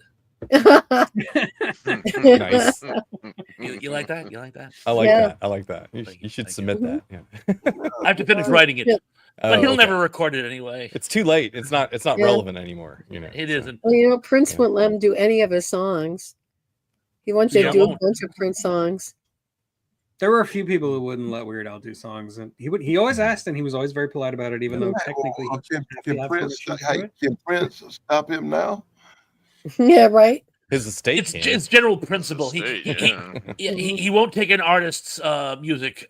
Nice. You like that? You like that? I like Yeah. that. I like that. You Thank you, should thank submit you. that. Yeah. I have to finish writing it, but Oh, he'll okay. never record it anyway. It's too late. It's not Yeah. relevant anymore. You know. It so. isn't. Well, Prince Yeah. wouldn't let him do any of his songs. He wants you Yeah, to do a won't. bunch of Prince songs. There were a few people who wouldn't let Weird Al do songs, and he always asked, and he was always very polite about it, even though technically Well, he can have Prince, permission to do it. can Prince stop him now? Yeah, right. His estate. It's can. general principle. State, He won't take an artist's music,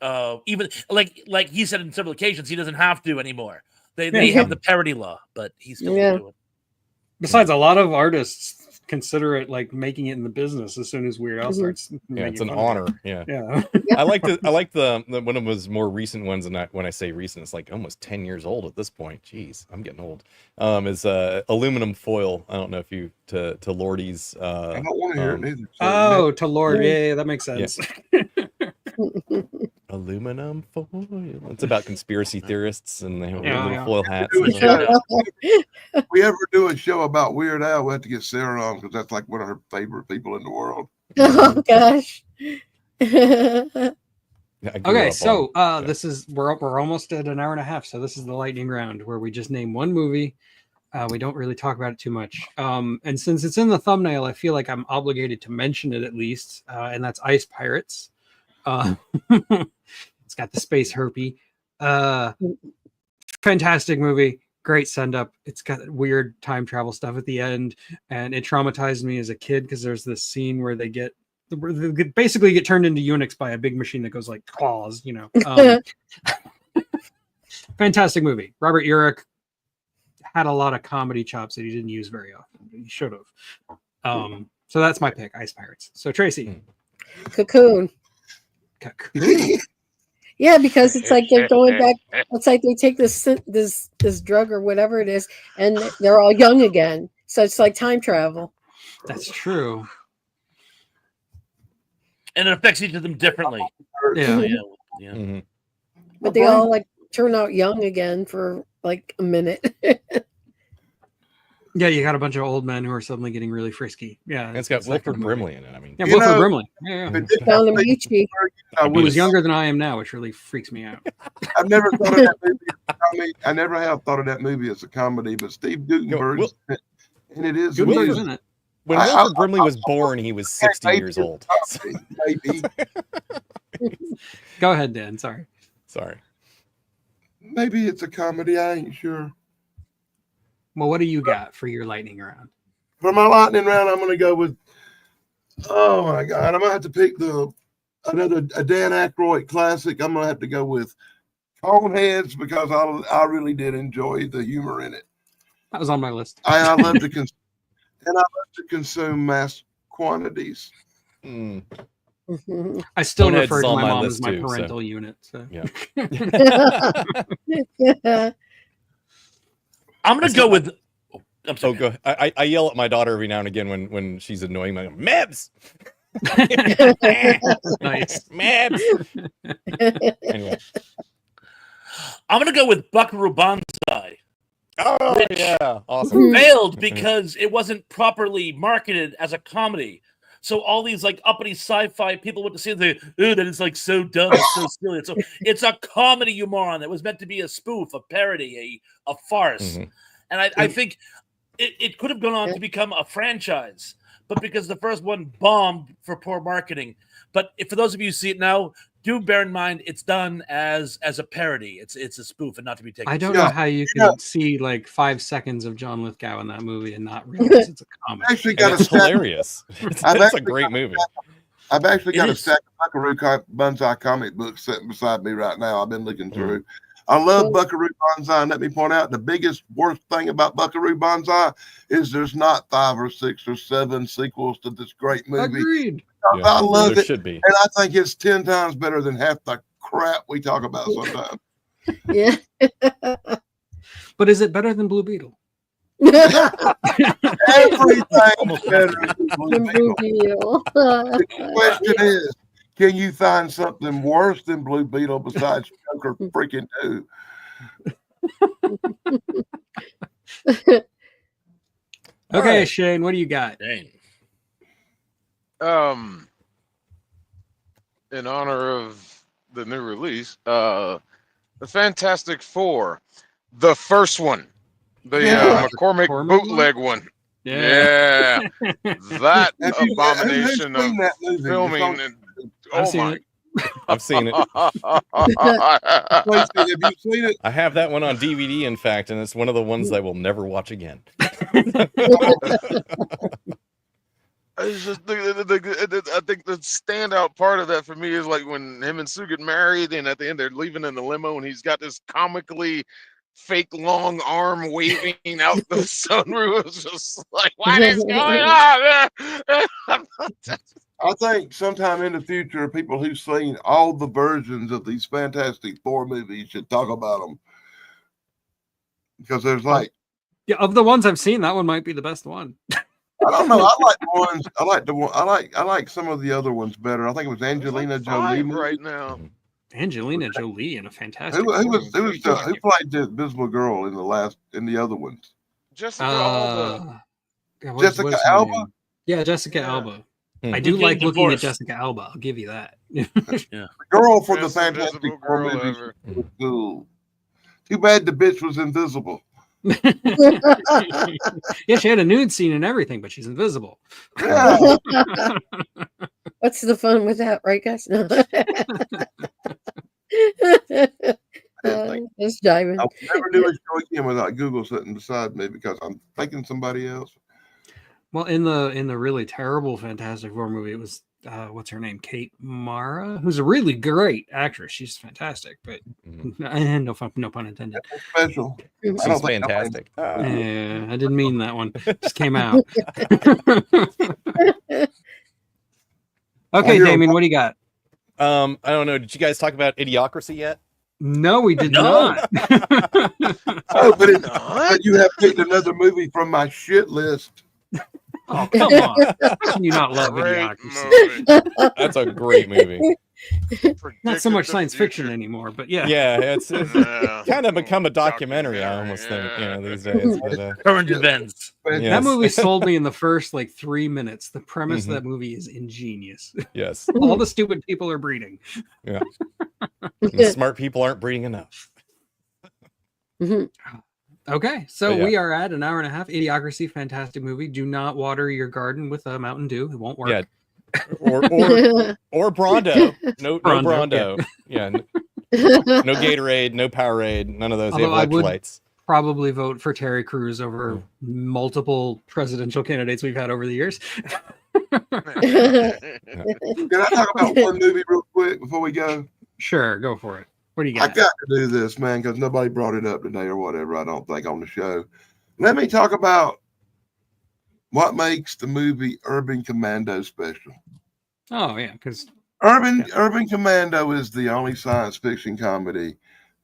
even like he said in several occasions, he doesn't have to anymore. They Yeah. have the parody law, but he still Yeah. won't do it. Besides, a lot of artists consider it like making it in the business as soon as Weird Al Mhm. starts. Yeah, making it's an fun of honor. Yeah. it. Yeah. I like the one of his more recent ones, and when I say recent, it's like almost 10 years old at this point. Jeez, I'm getting old. Is aluminum foil. I don't know if you to Lordy's. I don't want to hear it neither. So Oh, to Lord, yeah, that makes sense. Aluminum foil. It's about conspiracy theorists and they have Yeah, little yeah. foil hats. Do a and show. If we ever do a show about Weird Al, we'll have to get Sarah on because that's like one of her favorite people in the world. Oh gosh. I grew Okay, up so on- yeah. this is we're almost at an hour and a half, so this is the lightning round where we just name one movie. We don't really talk about it too much, and since it's in the thumbnail, I feel like I'm obligated to mention it at least, and that's Ice Pirates. It's got the space herpy. Fantastic movie, great send up. It's got weird time travel stuff at the end, and it traumatized me as a kid because there's this scene where they basically get turned into eunuchs by a big machine that goes like claws, you know. Fantastic movie. Robert Urich had a lot of comedy chops that he didn't use very often, but he should have. So that's my pick, Ice Pirates. So Tracy. Cocoon. Yeah, because it's like they're going back. It's like they take this drug or whatever it is, and they're all young again. So it's like time travel. That's true. And it affects each of them differently. Yeah. Yeah. Mhm. But they all like turn out young again for like a minute. Yeah, you got a bunch of old men who are suddenly getting really frisky. Yeah, And it's got that kind Wilford of movie. Brimley in it. I mean, Yeah, You Wilford know- Brimley. Yeah, If it yeah. didn't Found have him Steve Beachy. Guttenberg, I He would was have. younger than I am now, which really freaks me out. I've never thought of that movie as a comedy. I never have thought of that movie as a comedy, but Steve Guttenberg, and it is Gutenberg's amusing. in it. when I- Wilford Brimley was born, he was 60 maybe years it's old. Maybe, Go ahead, Dan. Sorry. Sorry. maybe it's a comedy. I ain't sure. Well, what do you got for your lightning round? For my lightning round, I'm going to go with. Oh my God! I'm going to have to pick a Dan Aykroyd classic. I'm going to have to go with Coneheads because I really did enjoy the humor in it. That was on my list. I love to consume mass quantities. Mm. I still Coneheads refer is to on my my mom list as my too, so- parental unit. So Yeah. I'm gonna go with. I'm Oh, sorry. go. I yell at my daughter every now and again when she's annoying me. Mebs. nice. Mebs. Anyway. I'm gonna go with Buckaroo Banzai. Oh Which- yeah, awesome. Failed because it wasn't properly marketed as a comedy. So all these like uppity sci-fi people went to see it. They, ooh, that is like so dumb, it's so silly. It's a comedy, you moron. That was meant to be a spoof, a parody, a farce. Mhm. And I think it could have gone on to become a franchise, but because the first one bombed for poor marketing. But for those of you who see it now, do bear in mind it's done as a parody. It's a spoof and not to be taken. I don't Yeah, know how you can see like 5 seconds of John Lithgow in that movie and not realize it's a comedy. I've actually And got a it's stack. hilarious. It's I've a actually great movie. I've actually It got a is. stack of Buckaroo Banzai comic books sitting beside me right now. I've been looking Mhm. through. I love Cool. Buckaroo Banzai. And let me point out the biggest worst thing about Buckaroo Banzai is there's not 5 or 6 or 7 sequels to this great movie. Agreed. Yeah, I love there it, should be. and I think it's 10 times better than half the crap we talk about sometimes. Yeah. But is it better than Blue Beetle? Everything's better than Blue Beetle. Deal. The question is, can you find something worse than Blue Beetle besides Joker freaking 2? Okay, right. Shane, what do you got? Dang. In honor of the new release, the Fantastic Four, the first one, the McCormick McCormick bootleg one. Yeah, that Have you abomination seen of that movie? It's filming. on- And, I've oh seen my! it. I've seen it. Lacey, have you seen it? I have that one on DVD, in fact, and it's one of the ones I will never watch again. It's just I think the standout part of that for me is like when him and Sue get married, and at the end they're leaving in the limo, and he's got this comically fake long arm waving out the sunroof. It's just like, what is going on? I think sometime in the future, people who've seen all the versions of these Fantastic Four movies should talk about them. Because there's like, Yeah, of the ones I've seen, that one might be the best one. I don't know. I like some of the other ones better. I think it was Angelina Jolie. Five movie. right now. Angelina Jolie in a fantastic. Who Four. who played the Invisible Girl in the other ones? Jessica Alba. God, Jessica what's her Alba? name? Yeah, Jessica Yeah. Alba. Hmm. I do Who's like getting looking at divorced? Jessica Alba. I'll give you that. The girl for the Best Fantastic invisible Four girl movies ever. was cool. Too bad the bitch was invisible. Yeah, she had a nude scene and everything, but she's invisible. Yeah. What's the fun with that, right, guys? No. Just diving. I will never do a show again without Google sitting beside me because I'm thinking somebody else. Well, in the really terrible Fantastic Four movie, it was what's her name, Kate Mara, who's a really great actress. She's fantastic, but Mhm. no pun intended. Special. I don't She's think fantastic. Yeah, I didn't mean that one. Just came out. Okay, You're- Damien, what do you got? I don't know. Did you guys talk about Idiocracy yet? No, we did No. not. Oh, but you have picked another movie from my shit list. Oh, come on. Can you not love Great Idiocracy? movie. That's a great movie. Not so Predicted much the science fiction future. anymore, but yeah. Yeah, it's Yeah. kind of become a documentary. I almost think, these days. But, Current events. But Yeah. That Yes. movie sold me in the first like 3 minutes. The premise Mhm. of that movie is ingenious. yes, All the stupid people are breeding. the smart people aren't breeding enough. Mhm. Okay, so But yeah. we are at an hour and a half. Idiocracy, fantastic movie. Do not water your garden with a Mountain Dew; it won't work. Yeah, or Brondo. No Brondo, Brondo. Yeah, no Gatorade, no Powerade, none of those. They have Although I would- electrolytes. Probably vote for Terry Crews over multiple presidential candidates we've had over the years. can I talk about one movie real quick before we go? Sure, go for it. What do you I got? got to do this, man, because nobody brought it up today or whatever. I don't think on the show. Let me talk about what makes the movie Urban Commando special. Oh yeah, because Urban Commando is the only science fiction comedy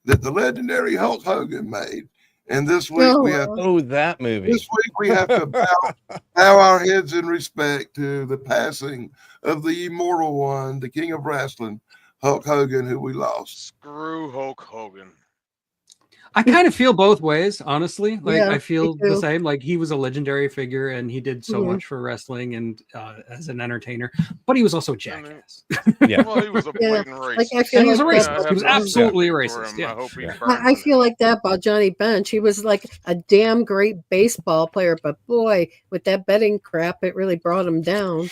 that the legendary Hulk Hogan made. And this week we have That movie. this week we have to bow our heads in respect to the passing of the immortal one, the king of wrestling, Hulk Hogan, who we lost. Screw Hulk Hogan. I kind of feel both ways, honestly. Like Yeah, I feel me the too. same. Like he was a legendary figure, and he did so Mhm. much for wrestling and as an entertainer. But he was also a jackass. Yeah. Well, he was a Yeah, blatant racist. like I feel And he was a like racist. that I have He was no absolutely sympathy for racist. him. Yeah. I hope he Yeah. burns I in feel like that about Johnny Bench. He was like a damn great baseball player, but boy, with that betting crap, it really brought him down.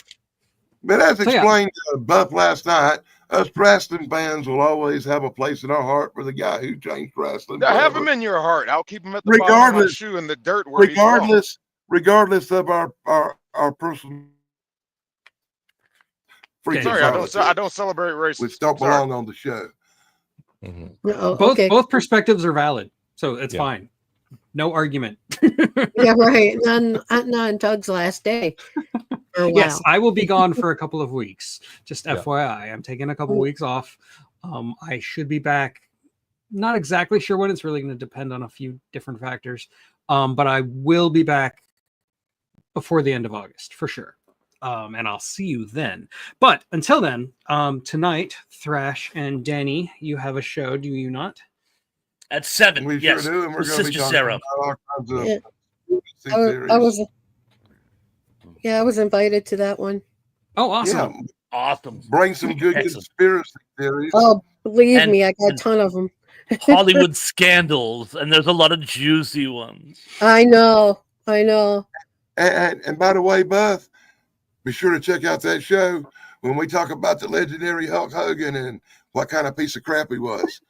But as So, yeah. explained to Buff last night, us wrestling fans will always have a place in our heart for the guy who changed wrestling. Now, have forever. him in your heart. I'll keep him at the bottom of my Regardless- shoe in the dirt where he belongs. regardless of our personal Okay, Sorry, I politics, don't celebrate racism. which don't Sorry. belong on the show. Mhm. Oh, Both okay. both perspectives are valid, so it's Yeah. fine. No argument. Yeah, right. Not on Doug's last day for a while. Yes, I will be gone for a couple of weeks. Just Yeah. FYI, I'm taking a couple weeks off. I should be back. Not exactly sure when. It's really going to depend on a few different factors. But I will be back before the end of August for sure. And I'll see you then. But until then, tonight, Thrash and Danny, you have a show, do you not? At 7. We yes. sure do, and we're with going to be Sister talking Sarah. about all kinds of Yeah. conspiracy I theories. I was invited to that one. Oh, awesome. Yeah, Awesome. bring some good Excellent. conspiracy theories. Oh, believe And- me, I got a and- ton of them. Hollywood scandals, and there's a lot of juicy ones. I know. And by the way, Buff, be sure to check out that show when we talk about the legendary Hulk Hogan and what kind of piece of crap he was.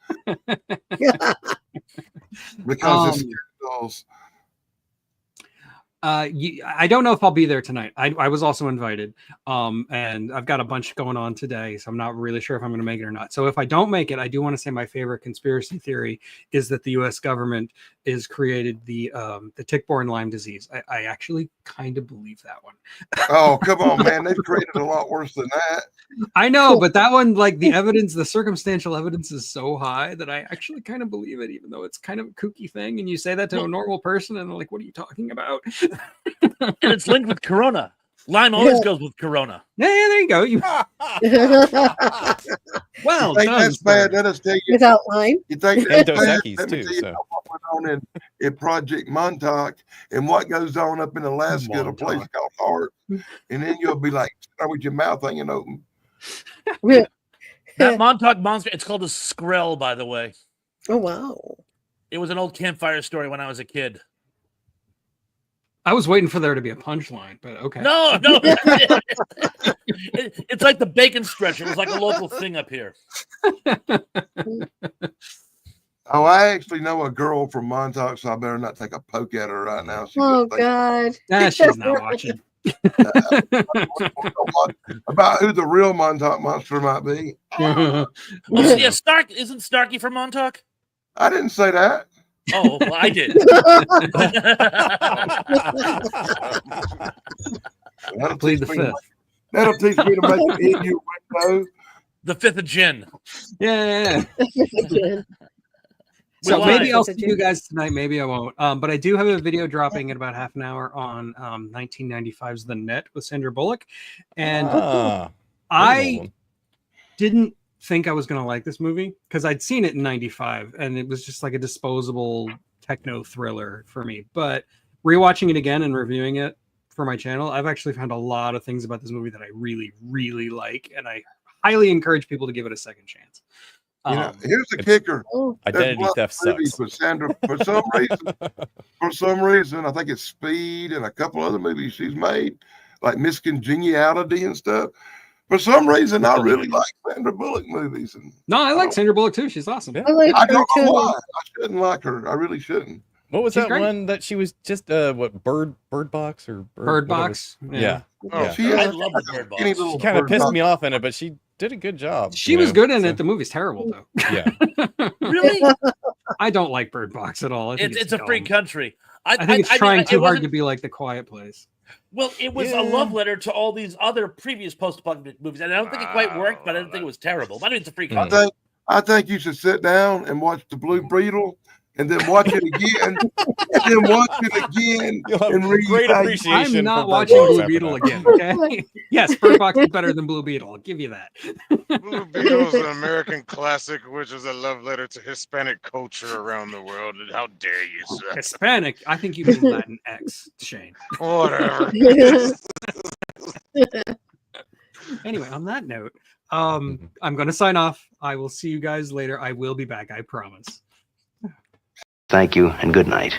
Because it's scandals. I don't know if I'll be there tonight. I was also invited, and I've got a bunch going on today, so I'm not really sure if I'm going to make it or not. So if I don't make it, I do want to say my favorite conspiracy theory is that the U.S. government is created the tick-borne Lyme disease. I actually kind of believe that one. Oh, come on, man. They've created a lot worse than that. I know, but that one, like the evidence, the circumstantial evidence is so high that I actually kind of believe it, even though it's kind of a kooky thing. And you say that to a normal person, and they're like, "What are you talking about?" And it's linked with Corona. Lyme always Yeah. goes with Corona. Yeah, there you go. You well You think done, that's bad? sir. Let us tell you. Without line. You think And that's Dos bad? Equis, Let me too, tell you so. what went on in Project Montauk and what goes on up in Alaska at a place Montauk. called Hart. And then you'll be like, with your mouth hanging open. That Montauk monster, it's called a Skrill, by the way. Oh wow. It was an old campfire story when I was a kid. I was waiting for there to be a punchline, but okay. No. It's like the bacon stretcher. It was like a local thing up here. Oh, I actually know a girl from Montauk, so I better not take a poke at her right now. She's Oh gonna think God. She's not watching. about who the real Montauk monster might be. Oh, so yeah, Stark isn't Starkey from Montauk? I didn't say that. Oh, well, I did. That'll Plead teach the me to fifth. That'll teach me to make it in your window. The 5th of gin. Yeah. Again. So Why? maybe I'll It's a see you guys tonight. Maybe I won't. But I do have a video dropping in about half an hour on 1995's The Net with Sandra Bullock, and Ah, I didn't think I was going to like this movie because I'd seen it in 95 and it was just like a disposable techno thriller for me. But rewatching it again and reviewing it for my channel, I've actually found a lot of things about this movie that I really, really like. And I highly encourage people to give it a second chance. Here's the It's- kicker. Identity There's theft movies sucks. with Sandra for some reason, I think it's Speed and a couple other movies she's made, like Miss Congeniality and stuff. For some reason, I really like Sandra Bullock movies. And No, I like Sandra Bullock too. She's awesome. Yeah. I like I her don't know too. why. I shouldn't like her. I really shouldn't. What was She's that great. one that she was just Bird Box or Bird whatever? Box. Yeah. Oh, Yeah. She I is love the Bird skinny Box. little She kind of Bird pissed Box. me off in it, but she did a good job. She you was know, good in so- it. The movie's terrible though. Yeah. Really? I don't like Bird Box at all. I think It's a free dumb. country. I think it's mean, trying it too hard wasn't- to be like The Quiet Place. Well, it was Yeah. a love letter to all these other previous post-apocalyptic movies, and I don't think it quite worked, but I didn't think it was terrible. I mean, it's a free country. I think you should sit down and watch the Blue Beetle, and then watch it again, You'll have and read. great appreciation. I'm not for Bird watching Box Blue after Beetle that. again. Okay. Yes, Bird Box is better than Blue Beetle. I'll give you that. Blue Beetle is an American classic, which is a love letter to Hispanic culture around the world. And how dare you, sir? Hispanic. I think you mean Latin X, Shane. Whatever. Anyway, on that note, I'm going to sign off. I will see you guys later. I will be back. I promise. Thank you and good night.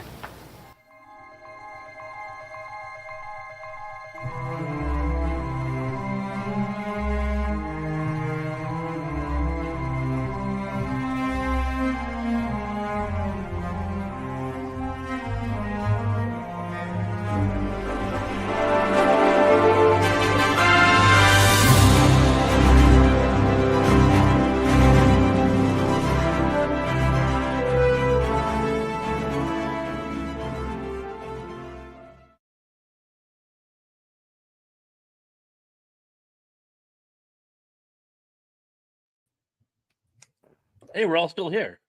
Hey, we're all still here.